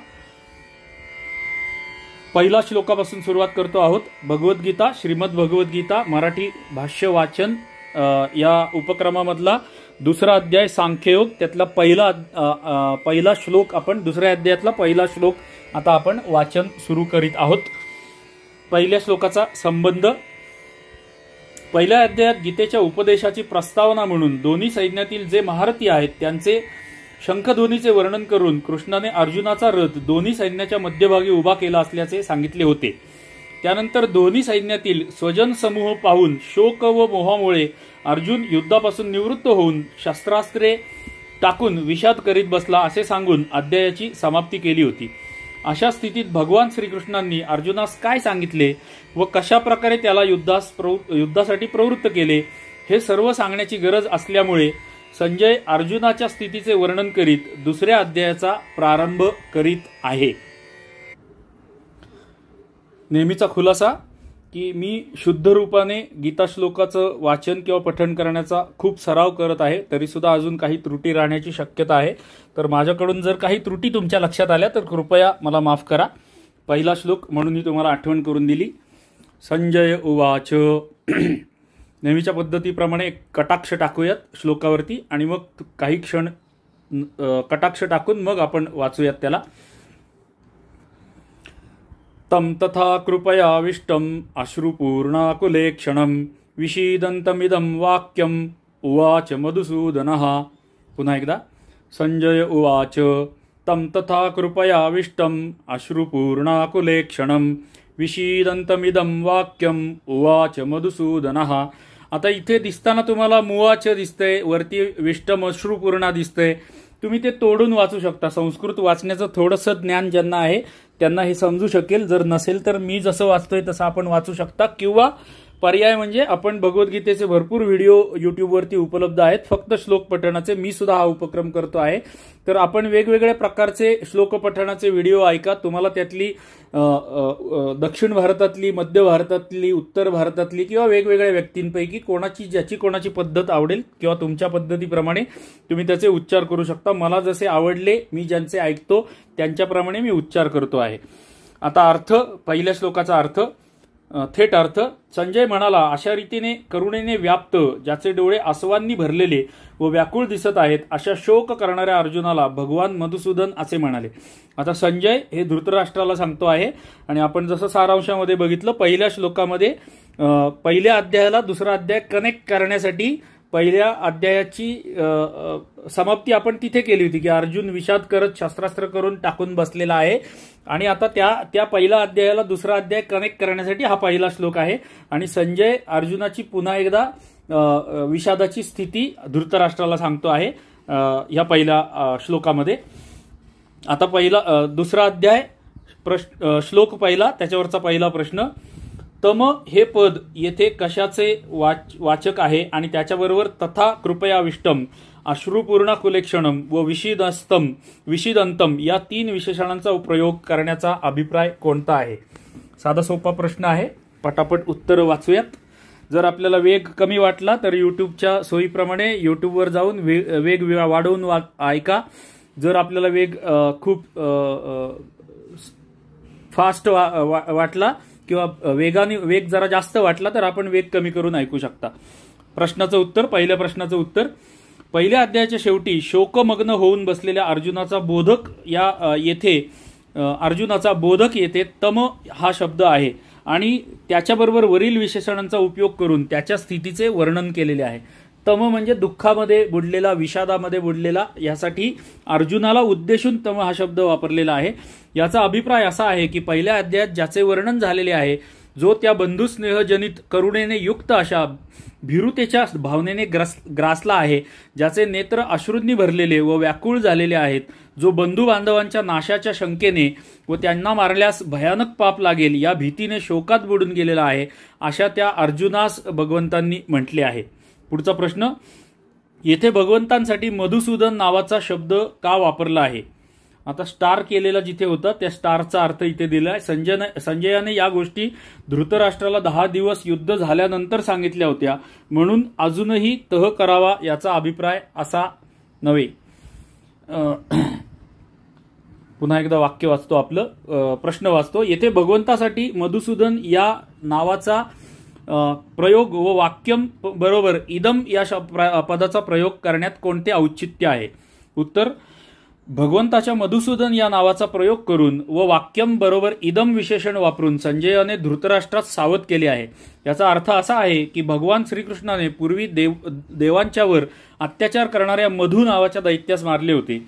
पहिला श्लोकापासून सुरुवात करतो आहोत. भगवद्गीता, श्रीमद भगवद्गीता मराठी भाष्य वाचन या उपक्रमामधला दुसरा अध्याय सांख्ययोग, त्यातला पहिला श्लोक आपण दुसऱ्या अध्यायातला पहिला श्लोक आता आपण वाचन सुरू करीत आहोत. पहिल्या श्लोकाचा संबंध. पहिल्या अध्यायात गीतेच्या उपदेशाची प्रस्तावना म्हणून दोन्ही सैन्यातील जे महारथी आहेत त्यांचे शंखध्वनीचे वर्णन करून कृष्णाने अर्जुनाचा रथ दोन्ही सैन्याच्या मध्यभागी उभा केला असल्याचे सांगितले होते. त्यानंतर दोन्ही सैन्यातील स्वजन समूह पाहून शोक व मोहामुळे अर्जुन युद्धापासून निवृत्त होऊन शस्त्रास्त्रे टाकून विषाद करीत बसला असे सांगून अध्यायाची समाप्ती केली होती. अशा स्थितीत भगवान श्रीकृष्णांनी अर्जुनास काय सांगितले व कशा प्रकारे त्याला युद्धासाठी प्रवृत्त केले हे सर्व सांगण्याची गरज असल्यामुळे संजय अर्जुनाच्या स्थितीचे वर्णन करीत दुसऱ्या अध्यायाचा प्रारंभ करीत आहे. नेहमीचा खुलासा की मी शुद्ध रूपाने गीता श्लोकाचं वाचन किंवा पठण करण्याचा खूप सराव करत आहे, तरी सुद्धा अजून काही त्रुटी राहण्याची शक्यता आहे. तर माझ्याकडून जर काही त्रुटी तुमच्या लक्षात आल्या तर कृपया मला माफ करा. पहिला श्लोक म्हणून मी तुम्हाला आठवण करून दिली. संजय उवाच. नेहमीच्या पद्धतीप्रमाणे एक कटाक्ष टाकूयात श्लोकावरती आणि मग काही क्षण कटाक्ष टाकून मग आपण वाचूयात त्याला. तम तथा कृपयाविष्टम अश्रुपूर्णाकुले क्षणम विषीदन्तमिदं वाक्यम उवाच मधुसूदनः. पुन्हा एकदा. संजय उवाच. तम तथा कृपयाविष्टम अश्रुपूर्णाकुले क्षणम विषीदन्तमिदं वाक्यम उवाच मधुसूदनः. आता इथे दिसताना तुम्हाला मुवाच दिसतंय, वरती विष्टम अश्रुपूर्णा दिसतंय. तुम्ही ते तोडून वाचू शकता. संस्कृत वाचण्याचं थोडंसं ज्ञान ज्यांना आहे त्यांना हे समजू शकेल. जर नसेल तर मी जसं वाचतोय तसं आपण वाचू शकता, किंवा पर्याय म्हणजे आपण भगवद्गीतेचे भरपूर व्हिडिओ युट्यूबवरती उपलब्ध आहेत फक्त श्लोक पठणाचे. मी सुद्धा हा उपक्रम करतो आहे. तर आपण वेगवेगळ्या प्रकारचे श्लोक पठणाचे व्हिडिओ ऐका. तुम्हाला त्यातली दक्षिण भारतातली, मध्य भारतातली, उत्तर भारतातली किंवा वेगवेगळ्या व्यक्तींपैकी ज्याची कोणाची पद्धत आवडेल किंवा तुमच्या पद्धतीप्रमाणे तुम्ही त्याचे उच्चार करू शकता. मला जसे आवडले, मी ज्यांचे ऐकतो त्यांच्याप्रमाणे मी उच्चार करतो आहे. आता अर्थ. पहिल्या श्लोकाचा अर्थ. थेट अर्थ, संजय म्हणाला, अशा रीतीने करुणेने व्याप्त, ज्याचे डोळे आसवांनी भरलेले व व्याकुळ दिसत आहेत, अशा शोक करणाऱ्या अर्जुनाला भगवान मधुसूदन असे म्हणाले. आता संजय हे धृतराष्ट्राला सांगतो आहे आणि आपण जसं सारांशामध्ये बघितलं, पहिल्या श्लोकामध्ये पहिल्या अध्यायाला दुसरा अध्याय कनेक्ट करण्यासाठी पहिल्या अध्यायाची समाप्ती आपण तिथे केली होती की अर्जुन विषाद करत शस्त्रास्त्र करून टाकून बसलेला आहे आणि आता त्या पहिल्या अध्यायाला दुसरा अध्याय कनेक्ट करण्यासाठी हा पहिला श्लोक आहे आणि संजय अर्जुनाची पुन्हा एकदा विषादाची स्थिती धृतराष्ट्राला सांगतो आहे या पहिल्या श्लोकामध्ये. आता पहिला दुसरा अध्याय श्लोक पहिला, त्याच्यावरचा पहिला प्रश्न, तम हे पद येथे कशाचे वाचक आहे आणि त्याच्याबरोबर तथा कृपयाविष्टम, अश्रुपूर्ण कुलेक्षणम व विषिदंतम या 3 विशेषणांचा प्रयोग करण्याचा अभिप्राय कोणता आहे? साधा सोपा प्रश्न आहे, पटापट उत्तर वाचूयात. जर आपल्याला वेग कमी वाटला तर युट्यूबच्या सोयीप्रमाणे युट्यूबवर जाऊन वेग वाढवून ऐका. जर आपल्याला वेग खूप फास्ट वाटला किंवा वेग जरा जास्त वाटला तर आपण वेग कमी करून ऐकू शकता. प्रश्नाचं उत्तर, पहिल्या प्रश्नाचं उत्तर, पहिल्या अध्यायाच्या शेवटी शोकमग्न होऊन बसलेल्या अर्जुनाचा बोधक येथे तम हा शब्द आहे आणि त्याच्याबरोबर वरील विशेषणांचा उपयोग करून त्याच्या स्थितीचे वर्णन केलेले आहे. तम म्हणजे दुःखामध्ये बुडलेला, विषादामध्ये बुडलेला, यासाठी अर्जुनाला उद्देशून तम हा शब्द वापरलेला आहे. याचा अभिप्राय असा आहे की पहिल्या अध्यायात ज्याचे वर्णन झालेले आहे, जो त्या बंधुस्नेहजनित करुणेने युक्त अशा भीरुतेच्या भावनेने ग्रासला आहे, ज्याचे नेत्र अश्रूंनी भरलेले व व्याकुळ झालेले आहेत, जो बंधू बांधवांच्या नाशाच्या शंकेने व त्यांना मारल्यास भयानक पाप लागेल या भीतीने शोकात बुडून गेलेला आहे, अशा त्या अर्जुनास भगवंतांनी म्हटले आहे. पुढचा प्रश्न, येथे भगवंतांसाठी मधुसूदन नावाचा शब्द का वापरला आहे? आता स्टार केलेला जिथे होता त्या स्टारचा अर्थ इथे दिलाय. संजयाने या गोष्टी धृतराष्ट्राला 10 दिवस युद्ध झाल्यानंतर सांगितल्या होत्या, म्हणून अजूनही तह करावा याचा अभिप्राय असा नव्हे. पुन्हा एकदा वाक्य वाचतो, आपलं प्रश्न वाचतो. येथे भगवंतासाठी मधुसूदन या नावाचा प्रयोग व वाक्यम बरोबर इदम या पदाचा प्रयोग करण्यात कोणते औचित्य आहे? उत्तर, भगवंताच्या मधुसूदन या नावाचा प्रयोग करून व वाक्यम बरोबर इदम विशेषण वापरून संजयाने धृतराष्ट्रास सावध केले आहे. याचा अर्थ असा आहे की भगवान श्रीकृष्णाने पूर्वी देवांच्यावर अत्याचार करणाऱ्या मधु नावाच्या दैत्यास मारले होते,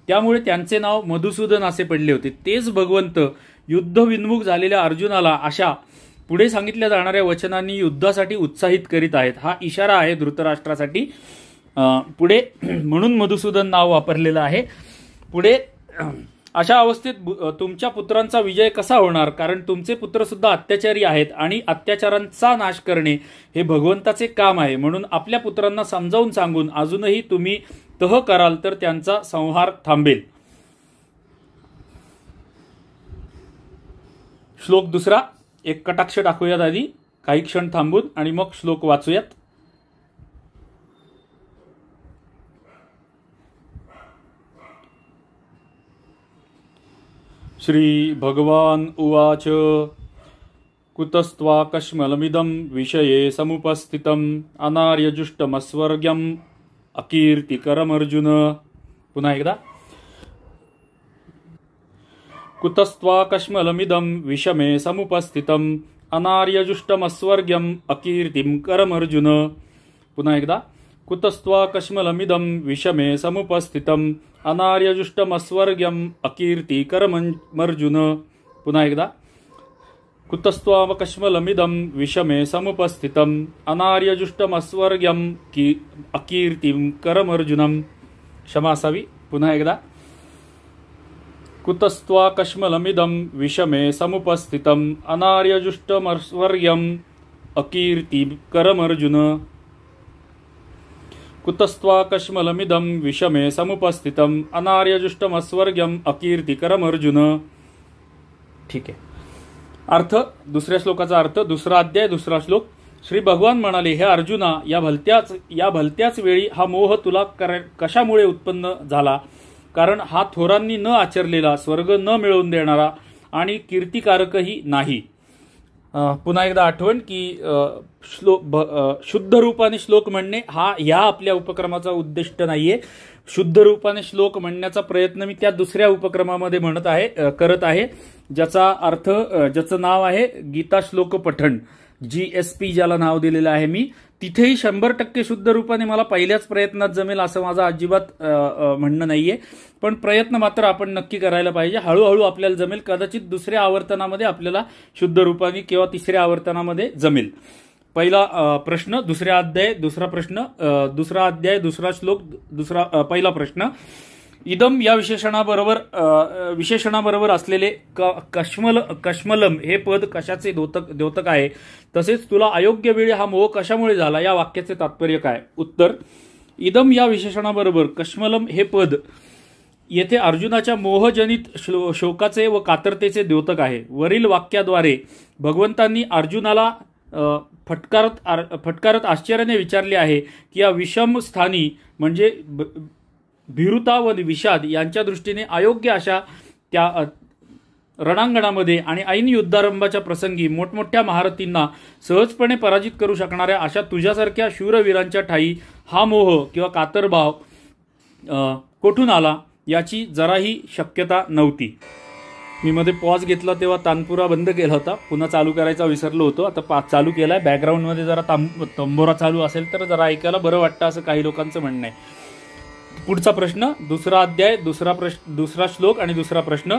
त्यामुळे त्यांचे नाव मधुसूदन असे पडले होते. तेच भगवंत युद्धविन्मुख झालेल्या अर्जुनाला अशा पुढे सांगितल्या जाणाऱ्या वचनांनी युद्धासाठी उत्साहित करीत आहेत. हा इशारा आहे धृतराष्ट्रासाठी. पुढे म्हणून मधुसूदन नाव वापरलेलं आहे. पुढे, अशा अवस्थेत तुमच्या पुत्रांचा विजय कसा होणार? कारण तुमचे पुत्र सुद्धा अत्याचारी आहेत आणि अत्याचारांचा नाश करणे हे भगवंताचे काम आहे. म्हणून आपल्या पुत्रांना समजावून सांगून अजूनही तुम्ही तह कराल तर त्यांचा संहार थांबेल. श्लोक दुसरा, एक कटाक्ष टाकूयात आधी, काही क्षण थांबून आणि मग श्लोक वाचूयात. श्री भगवान उवाच कुतस्त्वा कश्मलमिदं विषये समुपस्थितम् अनार्यजुष्टमस्वर्ग्यम् अकीर्तिकरमर्जुन. पुन्हा एकदा, कुतस्त्वा कश्मलमिदं विषमे समुपस्थितम् अनार्यजुष्टमस्वर्ग्यम् अकीर्तिं करमर्जुन. पुन्हा एकदा, कुतस्त्वा कश्मलमिदं विषमे समुपस्थितम् अनार्यजुष्टमस्वर्ग्यम् अकीर्ति करमर्जुन. पुन्हा एकदा, कुतस्त्वा कश्मलमिदं विषमे समुपस्थितम् अनार्यजुष्टमस्वर्ग्यम् अकीर्तिं करमर्जुनम. क्षमा असावी. पुन्हा एकदा, कुतस्त्वा कश्मलमिदं विषमे समुपस्थितम् अनार्यजुष्टमस्वर्ग्यम् अकीर्तिं करमर्जुन. कुतस्त्वा कश्मलमिदं विषमे समुपस्थितम् अनार्यजुष्टमस्वर्ग्यम् अकीर्तिकरम अर्जुन. ठीक आहे. अर्थ, दुसऱ्या श्लोकाचा अर्थ, दुसरा अध्याय, दुसरा श्लोक. श्री भगवान म्हणाले, हे अर्जुना, या भलत्याच वेळी हा मोह तुला कशामुळे उत्पन्न झाला? कारण हा थोरांनी न आचरलेला, स्वर्ग न मिळवून देणारा आणि कीर्तिकारकही नाही. पुन्हा एकदा आठवण की शुद्ध रूपाने श्लोक म्हणणे हा या आपल्या उपक्रमाचा उद्दिष्ट नाहीये. शुद्ध रूपाने श्लोक म्हणण्याचा प्रयत्न मी त्या दुसऱ्या उपक्रमामध्ये करत आहे, ज्याचं नाव आहे गीता श्लोक पठण, GSP ज्याला नाव दिलेलं आहे मी. तिथेही 100% शुद्ध रूपाने मला पहिल्याच प्रयत्नात जमेल असं माझं अजिबात म्हणणं नाहीये, पण प्रयत्न मात्र आपण नक्की करायला पाहिजे. हळूहळू आपल्याला जमेल. कदाचित दुसऱ्या आवर्तनामध्ये आपल्याला शुद्ध रूपाने किंवा तिसऱ्या आवर्तनामध्ये जमेल. पहिला प्रश्न, दुसरा अध्याय, दुसरा प्रश्न, दुसरा अध्याय, दुसरा श्लोक, पहिला प्रश्न. इदम या विशेषणाबरोबर असलेले कश्मलम हे पद कशाचे द्योतक आहे? तसेच तुला अयोग्य वेळी हा मोह कशामुळे झाला? या वाक्याचे तात्पर्य काय? उत्तर, इदम या विशेषणाबरोबर कश्मलम हे पद येथे अर्जुनाच्या मोहजनित शोकाचे व कातरतेचे द्योतक आहे. वरील वाक्याद्वारे भगवंतांनी अर्जुनाला फटकारत आश्चर्याने विचारले आहे की या विषम स्थानी म्हणजे भीरुता व विषाद यांच्या दृष्टीने अयोग्य अशा त्या रणांगणामध्ये आणि ऐन युद्धारंभाच्या प्रसंगी मोठमोठ्या महारथींना सहजपणे पराजित करू शकणाऱ्या अशा तुझ्यासारख्या शूरवीरांच्या ठाई हा मोह किंवा कातरभाव कोठून आला याची जराही शक्यता नव्हती. मी मध्ये पॉज घेतला तेव्हा तानपुरा बंद केला होता, पुन्हा चालू करायचा विसरलो होतो. आता चालू केलाय. बॅकग्राऊंडमध्ये जरा तंबोरा चालू असेल तर जरा ऐकायला बरं वाटतं असं काही लोकांचं म्हणणं आहे. पुढचा प्रश्न, दुसरा अध्याय, दुसरा श्लोक आणि दुसरा प्रश्न.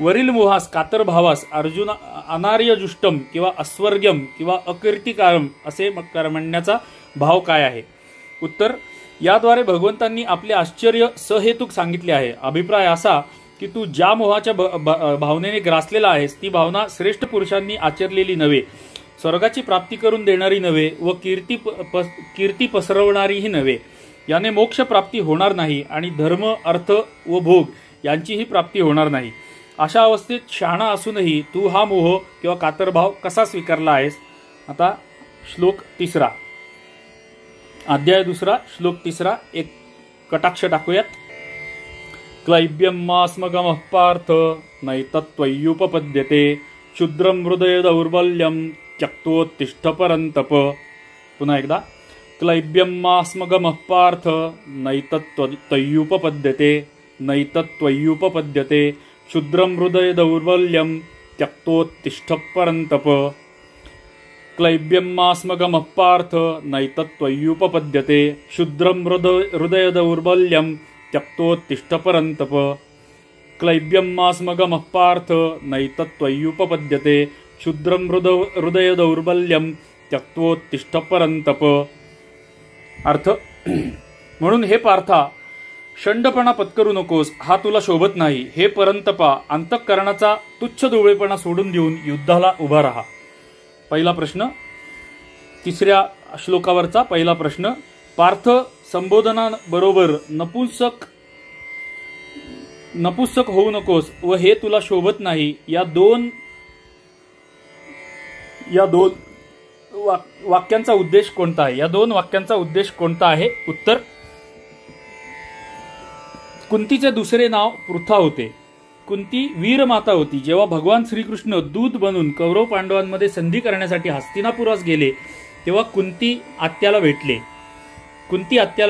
वरील मोहास कातरभावास अर्जुन अनार्यजुष्टम किंवा अस्वर्ग्यम किंवा अकीर्तिकारम असे म्हणण्याचा भाव काय आहे? उत्तर, याद्वारे भगवंतांनी आपले आश्चर्य सहेतुक सांगितले आहे. अभिप्राय असा की तू ज्या मोहाच्या भावनेने ग्रासलेला आहेस ती भावना श्रेष्ठ पुरुषांनी आचरलेली नव्हे, स्वर्गाची प्राप्ती करून देणारी नव्हे व कीर्ती पसरवणारीही नव्हे. याने मोक्ष प्राप्ती होणार नाही आणि धर्म, अर्थ व भोग यांचीही प्राप्ती होणार नाही. अशा अवस्थेत शहाणा असूनही तू हा मोह किंवा कातरभाव कसा स्वीकारला आहेस? आता श्लोक तिसरा, अध्याय दुसरा, श्लोक तिसरा, एक कटाक्ष टाकूयात. क्लैब्यम मास्मगमः पार्थ नैतत्त्वय्युपपद्यते क्षुद्रम हृदय दौर्बल्यम त्यक्तोत्तिष्ठ परन्तप. पुन्हा एकदा. क्लैब्यम मास्मगमः पार्थ नैतत्त्वय्युपपद्यते क्षुद्रम हृदय दौर्बल्यम त्यक्तोत्तिष्ठ परन्तप. क्लैब्यम मास्मगमः पार्थ नैतत्त्वय्युपपद्यते क्षुद्रम हृदय दौर्बल्यम त्यक्तोत्तिष्ठ परन्तप. क्लैब्यम मास्मगमः पार्थ नैतत्त्वय्युपपद्यते क्षुद्रम हृदय दौर्बल्यम त्यक्तोत्तिष्ठ परन्तप. अर्थ, म्हणून हे पार्था, शंडपणा पत्करू नकोस, हा तुला शोभत नाही. हे परंतपा, अंतःकरणाचा तुच्छ दुबळेपणा सोडून देऊन युद्धाला उभा रहा. पहिला प्रश्न, तिसऱ्या श्लोकावरचा पहिला प्रश्न. पार्थ, संबोधनाबरोबर नपुंसक होऊ नकोस व हे तुला शोभत नाही या दोन वाक्यांचा उद्देश कोणता आहे? या दोन वाक्यांचा उद्देश कोणता आहे? उत्तर, कुंतीचे दुसरे नाव पृथा होते. कुंती वीरमाता होती. जेव्हा भगवान श्रीकृष्ण दूत बनून कौरव पांडवांमध्ये संधी करण्यासाठी हस्तिनापुरास गेले तेव्हा कुंती आत्याला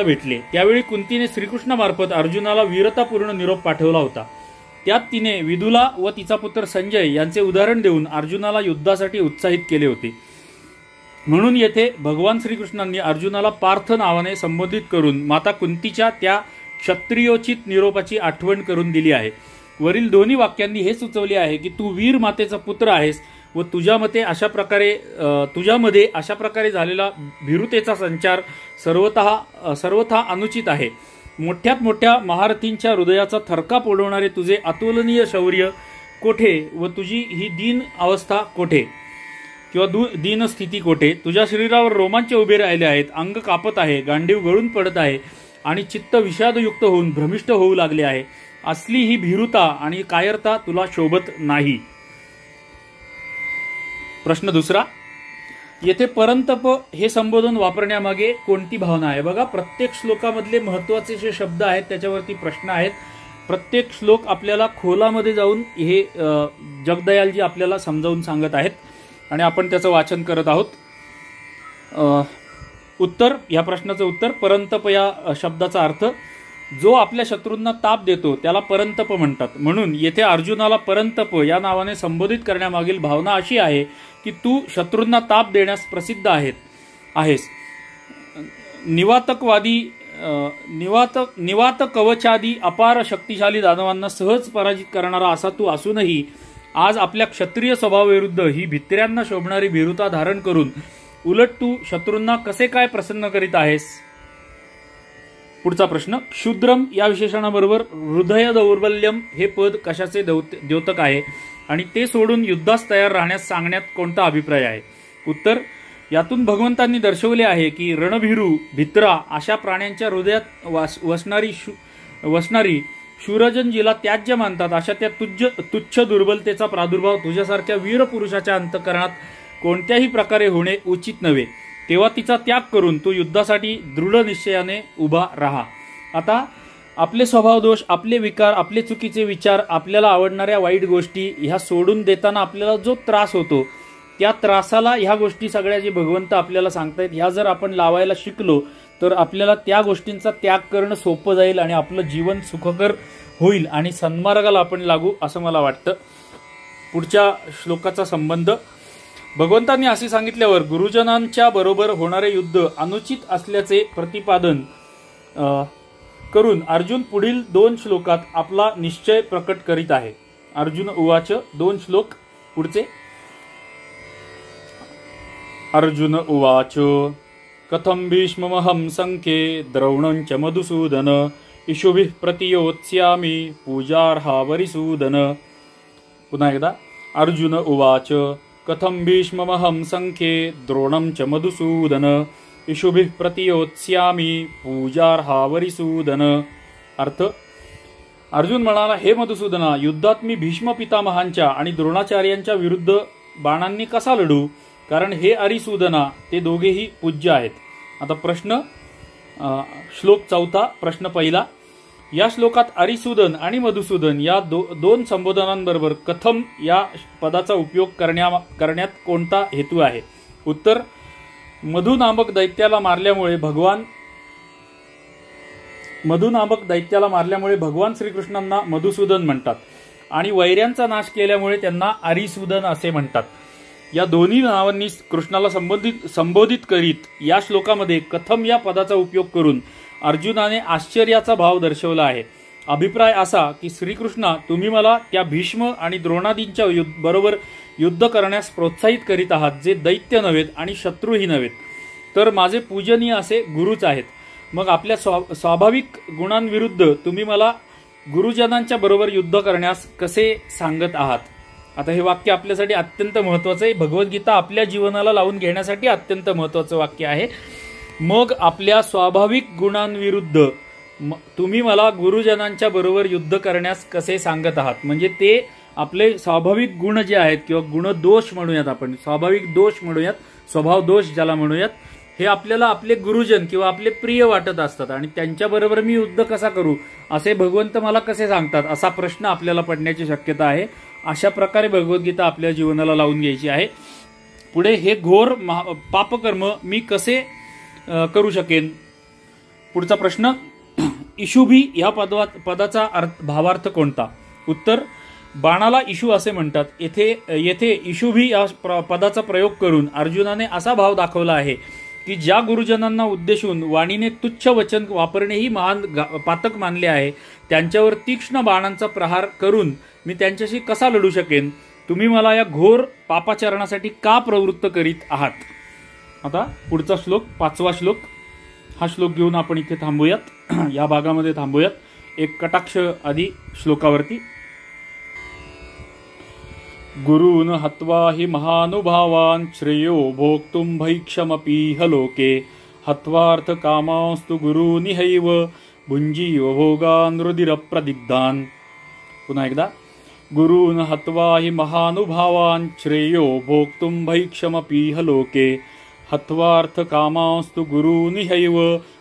भेटले. त्यावेळी कुंतीने श्रीकृष्णामार्फत अर्जुनाला वीरतापूर्ण निरोप पाठवला होता. त्यात तिने विदुला व तिचा पुत्र संजय यांचे उदाहरण देऊन अर्जुनाला युद्धासाठी उत्साहित केले होते. म्हणून येथे भगवान श्रीकृष्णांनी अर्जुनाला पार्थ नावाने संबोधित करून माता कुंतीच्या त्या क्षत्रियोचित निरोपाची आठवण करून दिली आहे. वरील दोन्ही वाक्यांनी हे सुचवले आहे की तू वीर मातेचा पुत्र आहेस व तुझ्यामध्ये अशा प्रकारे झालेला भीरुतेचा संचार सर्वथा अनुचित आहे. मोठ्यात मोठ्या महारथींच्या हृदयाचा थरकाप उडवणारे तुझे अतुलनीय शौर्य कोठे व तुझी ही दीन अवस्था कोठे किंवा दीन स्थिती कोठे? तुझ्या शरीरावर रोमांच उभे राहिले आहेत, अंग कापत आहे, गांडीव गळून पडत आहे आणि चित्त विषादयुक्त होऊन भ्रमिष्ट होऊ लागले आहे. असली ही भीरुता आणि कायरता तुला शोभत नाही. प्रश्न दुसरा, येथे परंतप हे संबोधन वापरण्यामागे कोणती भावना आहे? बघा, प्रत्येक श्लोकामधले महत्वाचे जे शब्द आहेत त्याच्यावरती प्रश्न आहेत. प्रत्येक श्लोक आपल्याला खोलामध्ये जाऊन हे जगदयालजी आपल्याला समजावून सांगत आहेत. आणि आपण त्याचं वाचन करत आहोत। उत्तर, या प्रश्नाचं उत्तर, परंतप या शब्दाचा अर्थ जो आपल्या शत्रूंना ताप देतो त्याला परंतप म्हणतात। म्हणून येथे अर्जुनाला परंतप या नावाने संबोधित करण्यामागील भावना अशी आहे की तू शत्रूंना ताप देण्यास प्रसिद्ध आहेस। निवात कवचादी अपार शक्तिशाली दानवांना सहज पराजित करणारा असा तू असूनही आज आपल्या क्षत्रिय स्वभावाविरुद्ध ही भित्र्यांना शोभणारी भीरुता धारण करून उलट तू शत्रूंना कसे काय प्रसन्न करीत आहेस। पुढचा प्रश्न, क्षुद्रम या विशेषणाबरोबर हृदय दौर्बल्यम हे पद कशाचे द्योतक आहे आणि ते सोडून युद्धास तयार राहण्यास सांगण्यात कोणता अभिप्राय आहे। उत्तर, यातून भगवंतांनी दर्शवले आहे की रणभीरू, भित्रा अशा प्राण्यांच्या हृदयात वसणारी शूरजन जिला त्याज्य मानतात अशा त्या तुच्छ दुर्बलतेचा प्रादुर्भाव तुझ्यासारख्या वीर पुरुषाच्या अंतःकरणात कोणत्याही प्रकारे होणे उचित नव्हे। तेव्हा तिचा त्याग करून तू युद्धासाठी दृढ निश्चयाने उभा राहा। आता आपले स्वभाव दोष, आपले विकार, आपले चुकीचे विचार, आपल्याला आवडणाऱ्या वाईट गोष्टी ह्या सोडून देताना आपल्याला जो त्रास होतो त्या त्रासाला ह्या गोष्टी सगळ्या जे भगवंत आपल्याला सांगतायत ह्या जर आपण लावायला शिकलो तर आपल्याला त्या गोष्टींचा त्याग करणं सोपं जाईल आणि आपलं जीवन सुखकर होईल आणि सन्मार्गाला आपण लागू असं मला वाटतं। पुढच्या श्लोकाचा संबंध, भगवंतांनी असे सांगितल्यावर गुरुजनांच्या बरोबर होणारे युद्ध अनुचित असल्याचे प्रतिपादन करून अर्जुन पुढील 2 श्लोकात आपला निश्चय प्रकट करीत आहे। अर्जुन उवाच, 2 श्लोक पुढचे। अर्जुन उवाच, कथं भीष्ममहं संख्ये द्रोणञ्च मधुसूदन इषुभिः प्रतियोत्स्यामि पूजार्हा वरिसूदन। पुन्हा एकदा, अर्जुन उवाच, कथं भीष्ममहं संख्ये द्रोणं च मधुसूदन इषुभिः प्रतियोत्स्यामि पूजार्हा वरिसूदन। अर्थ, अर्जुन म्हणाला, हे मधुसूदना, युद्धात मी भीष्म पितामहांच्या आणि द्रोणाचार्यांच्या विरुद्ध बाणांनी कसा लढू, कारण हे अरिसूदना ते दोघेही पूज्य आहेत। आता प्रश्न, श्लोक 4, प्रश्न पहिला, या श्लोकात अरिसूदन आणि मधुसूदन या 2 संबोधनांबरोबर कथम या पदाचा उपयोग करण्यात कोणता हेतू आहे। उत्तर, मधु नामक दैत्याला मारल्यामुळे भगवान श्रीकृष्णांना मधुसूदन म्हणतात आणि वैऱ्यांचा नाश केल्यामुळे त्यांना अरिसूदन असे म्हणतात। या दोन्ही नावांनी कृष्णाला संबोधित करीत या श्लोकामध्ये कथम या पदाचा उपयोग करून अर्जुनाने आश्चर्याचा भाव दर्शवला आहे। अभिप्राय असा की श्रीकृष्णा, तुम्ही मला त्या भीष्म आणि द्रोणादींच्या बरोबर युद्ध करण्यास प्रोत्साहित करीत आहात, जे दैत्य नव्हेत आणि शत्रूही नव्हेत, तर माझे पूजनीय असे गुरुच आहेत। मग आपल्या स्वाभाविक गुणांविरुद्ध तुम्ही मला गुरुजनांच्या बरोबर युद्ध करण्यास कसे सांगत आहात। आता हे वाक्य आपल्यासाठी अत्यंत महत्वाचं आहे। भगवद्गीता आपल्या जीवनाला लावून घेण्यासाठी अत्यंत महत्वाचं वाक्य आहे। मग आपल्या स्वाभाविक गुणांविरुद्ध तुम्ही मला गुरुजनांच्या बरोबर युद्ध करण्यास कसे सांगत आहात, म्हणजे ते आपले स्वाभाविक गुण जे आहेत किंवा गुणदोष म्हणूयात, आपण स्वाभाविक दोष म्हणूयात, स्वभाव दोष ज्याला म्हणूयात, हे आपल्याला आपले गुरुजन किंवा आपले प्रिय वाटत असतात आणि त्यांच्याबरोबर मी युद्ध कसा करू असे भगवंत मला कसे सांगतात, असा प्रश्न आपल्याला पडण्याची शक्यता आहे। अशा प्रकारे भगवद्गीता आपल्या जीवनाला लावून घ्यायची आहे। पुढे, हे घोर पापकर्म मी कसे करू शकेन। पुढचा प्रश्न, इशुभी या पदाचा भावार्थ कोणता। उत्तर, बाणाला इशू असे म्हणतात। येथे इशुभी या पदाचा प्रयोग करून अर्जुनाने असा भाव दाखवला आहे की ज्या गुरुजनांना उद्देशून वाणीने तुच्छ वचन वापरणेही महान पातक मानले आहे, त्यांच्यावर तीक्ष्ण बाणांचा प्रहार करून मी त्यांच्याशी कसा लढू शकेन। तुम्ही मला या घोर पापाचरणासाठी का प्रवृत्त करीत आहात। आता पुढचा श्लोक, 5वा श्लोक, हा श्लोक घेऊन आपण इथे थांबूयात, या भागामध्ये थांबूयात, एक कटाक्ष आधी श्लोकावरती। गुरून् हत्वा हि महानुभावान् श्रेयो भोक्तुं भैक्षमपीह लोके हत्वार्थ कामांस्तु गुरूनिहैव भुञ्जीव भोगान् रुधिरप्रदिग्धान्। पुन्हा एकदा, गुरून् हत्वा हि महानुभावान् श्रेयो भोक्तुं भैक्षमपीह लोके हत्वार्थ कामांस्तु गुरूनिहैव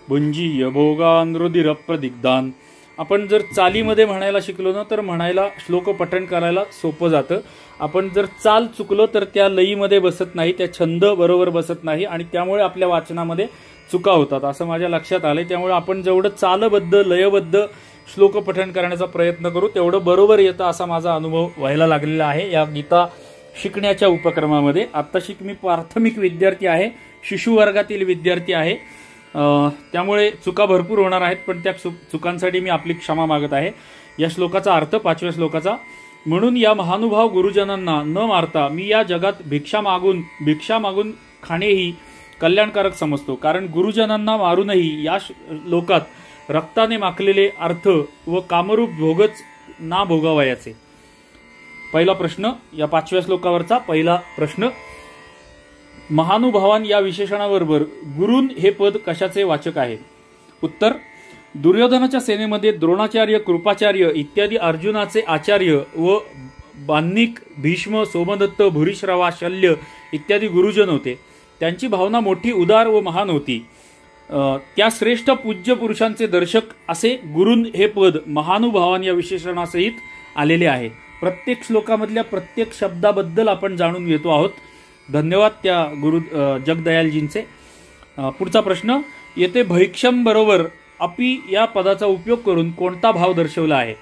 भुञ्जीय भोगान् रुधिरप्रदिग्धान्। आपण जर चालीमध्ये म्हणायला शिकलो ना तर म्हणायला श्लोक पठण करायला सोपं जातं. आपण जर चाल चुकलो तर त्या लयीमध्ये बसत नाही, त्या छंद बरोबर बसत नाही आणि त्यामुळे आपल्या वाचनामध्ये चुका होतात असं माझ्या लक्षात आलंय. त्यामुळे आपण जेवढं चालबद्ध लयबद्ध श्लोक पठण करण्याचा प्रयत्न करू तेवढं बरोबर येतं असा माझा अनुभव व्हायला लागलेला आहे या गीता शिकण्याच्या उपक्रमामध्ये. आत्ताशी मी प्राथमिक विद्यार्थी आहे, शिशु वर्गातील विद्यार्थी आहे, त्यामुळे चुका भरपूर होणार आहेत, पण त्या चुकांसाठी मी आपली क्षमा मागत आहे. या श्लोकाचा अर्थ 5व्या श्लोकाचा, म्हणून या महानुभाव गुरुजनांना न मारता मी या जगात भिक्षा मागून खाणेही कल्याणकारक समजतो. कारण गुरुजनांना मारूनही या लोकात रक्ताने माखलेले अर्थ व कामरूप भोगच ना भोगावयाचे. पहिला प्रश्न, या 5व्या श्लोकावरचा पहिला प्रश्न, महानुभावान या विशेषणाबरोबर गुरुन हे पद कशाचे वाचक आहे? उत्तर, दुर्योधनाच्या सेनेमध्ये द्रोणाचार्य, कृपाचार्य इत्यादी अर्जुनाचे आचार्य व बान्निक, भीष्म, सोमदत्त, भूरिश्रवा, शल्य इत्यादी गुरुजन होते. त्यांची भावना मोठी, उदार व महान होती. त्या श्रेष्ठ पूज्य पुरुषांचे दर्शक असे गुरुन हे पद महानुभावान या विशेषणासहित आलेले आहे. प्रत्येक श्लोकामधल्या प्रत्येक शब्दाबद्दल आपण जाणून घेतो आहोत. धन्यवाद त्या गुरु जगदयालजींचे. पुढचा प्रश्न, येथे भैक्षम बरोबर अपि या पदाचा उपयोग करून कोणता भाव दर्शवला आहे?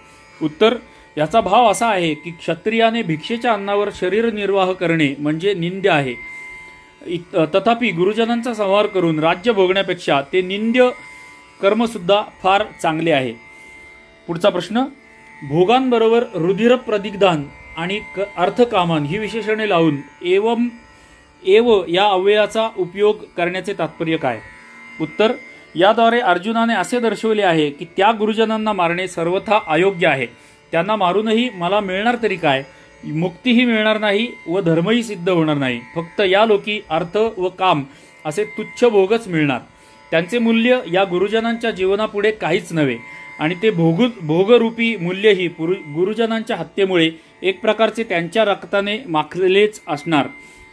उत्तर, याचा भाव असा आहे की क्षत्रियाने भिक्षेच्या अन्नावर शरीर निर्वाह करणे म्हणजे निंद्य आहे. तथापि गुरुजनांचा संहार करून राज्य भोगण्यापेक्षा ते निंद्य कर्म सुद्धा फार चांगले आहे. पुढचा प्रश्न, भोगांबरोबर रुधिर प्रदिग्धान आणि अर्थकामान ही विशेषणे लावून एव या अव्ययाचा उपयोग करण्याचे तात्पर्य काय? उत्तर, याद्वारे अर्जुनाने असे दर्शवले आहे की त्या गुरुजनांना मारणे सर्वथा अयोग्य आहे. त्यांना मारूनही मला मिळणार तरी काय? मुक्तीही मिळणार नाही व धर्मही सिद्ध होणार नाही. फक्त या लोकी अर्थ व काम असे तुच्छ भोगच मिळणार. त्यांचे मूल्य या गुरुजनांच्या जीवनापुढे काहीच नव्हे आणि ते भोगरूपी मूल्यही गुरुजनांच्या हत्येमुळे एक प्रकारचे त्यांच्या रक्ताने माखलेलेच असणार.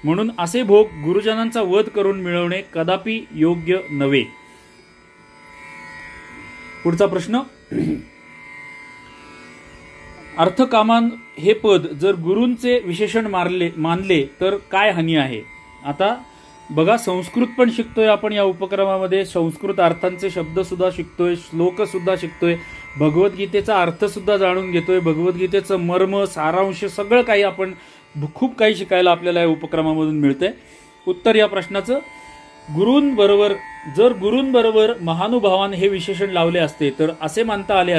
म्हणून असे भोग गुरुजनांचा वध करून मिळवणे कदापि योग्य नव्हे. पुढचा प्रश्न, अर्थकामान हे पद जर गुरूंचे विशेषण मानले तर काय हानी आहे? आता बघा, संस्कृत पण शिकतोय आपण या उपक्रमामध्ये. संस्कृत अर्थांचे शब्द सुद्धा शिकतोय, श्लोक सुद्धा शिकतोय, भगवद्गीतेचा अर्थ सुद्धा जाणून घेतोय, भगवद्गीतेचं मर्म, सारांश सगळं काही आपण खूप काही शिकायला आपल्याला या उपक्रमामधून मिळतंय. उत्तर या प्रश्नाचं, जर गुरूंबरोबर महानुभावान हे विशेषण लावले असते तर असे मानता आले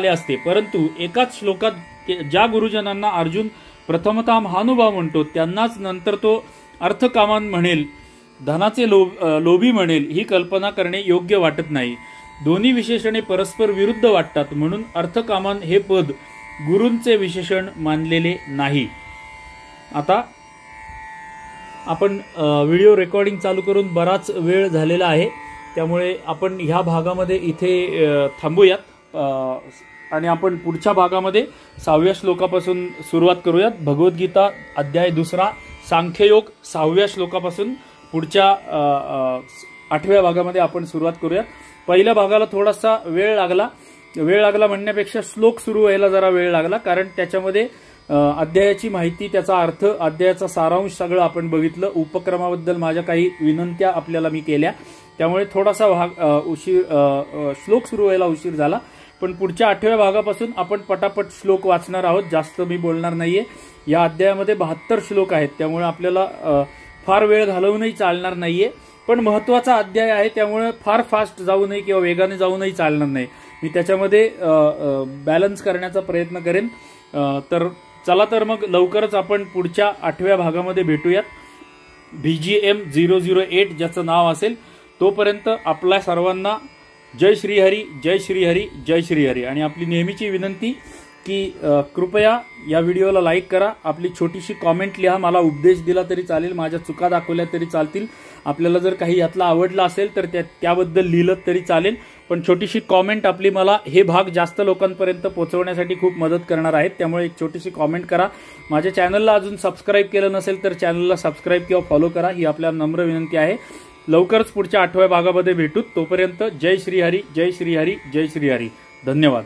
असते. परंतु एकाच श्लोकात ज्या गुरुजनांना अर्जुन प्रथमतः महानुभाव म्हणतो त्यांनाच नंतर तो अर्थकामान म्हणेल, धनाचे लोभी म्हणेल, ही कल्पना करणे योग्य वाटत नाही. दोन्ही विशेषणे परस्पर विरुद्ध वाटतात. म्हणून अर्थकामान हे पद गुरूंचे विशेषण मानलेले नाही. आता आपण व्हिडिओ रेकॉर्डिंग चालू करून बराच वेळ झालेला आहे, त्यामुळे आपण ह्या भागामध्ये इथे थांबूयात आणि आपण पुढच्या भागामध्ये 6व्या श्लोकापासून सुरुवात करूयात. भगवद्गीता अध्याय 2 सांख्ययोग 6व्या श्लोकापासून पुढच्या 8व्या भागामध्ये आपण सुरुवात करूयात. पहिल्या भागाला थोडासा वेळ लागला म्हणण्यापेक्षा श्लोक सुरू व्हायला जरा वेळ लागला, कारण त्याच्यामध्ये अध्यायाची माहिती, त्याचा अर्थ, अध्यायाचा सारांश सगळं आपण बघितलं. उपक्रमाबद्दल माझ्या काही विनंत्या आपल्याला मी केल्या, त्यामुळे थोडासा श्लोक सुरू व्हायला उशीर झाला. पण पुढच्या 8व्या भागापासून आपण पटापट श्लोक वाचणार आहोत. जास्त मी बोलणार नाहीये. या अध्यायामध्ये 72 श्लोक आहेत, त्यामुळे आपल्याला फार वेळ घालवूनही चालणार नाहीये. पण महत्वाचा अध्याय आहे, त्यामुळे फार फास्ट जाऊ नये किंवा वेगाने जाऊनही चालणार नाही. मी त्याच्यामध्ये बॅलन्स करण्याचा प्रयत्न करेन. तर चला तर मग लवकरच आपण पुढच्या 8व्या भागामध्ये भेटूयात. BGM 008 ज्याचं नाव असेल. तोपर्यंत आपल्या सर्वांना जय श्रीहरी, जय श्रीहरी, जय श्रीहरी. आणि आपली नेहमीची विनंती की कृपया या व्हिडिओला लाईक करा, आपली छोटीशी कॉमेंट लिहा, मला उपदेश दिला तरी चालेल, माझ्या चुका दाखवल्या तरी चालतील. आपल्याला जर काही यातला आवडला असेल तर त्याबद्दल लिहिलं तरी चालेल, पण छोटीशी कॉमेंट आपली मला हे भाग जास्त लोकांपर्यंत पोहोचवण्यासाठी खूप मदत करणार आहेत. त्यामुळे एक छोटीशी कॉमेंट करा. माझ्या चॅनलला अजून सबस्क्राईब केलं नसेल तर चॅनलला सबस्क्राईब किंवा फॉलो करा, ही आपल्याला नम्र विनंती आहे. लवकरच पुढच्या 8व्या भागामध्ये भेटू. तोपर्यंत जय श्रीहरी, जय श्रीहरी, जय श्रीहरी. धन्यवाद.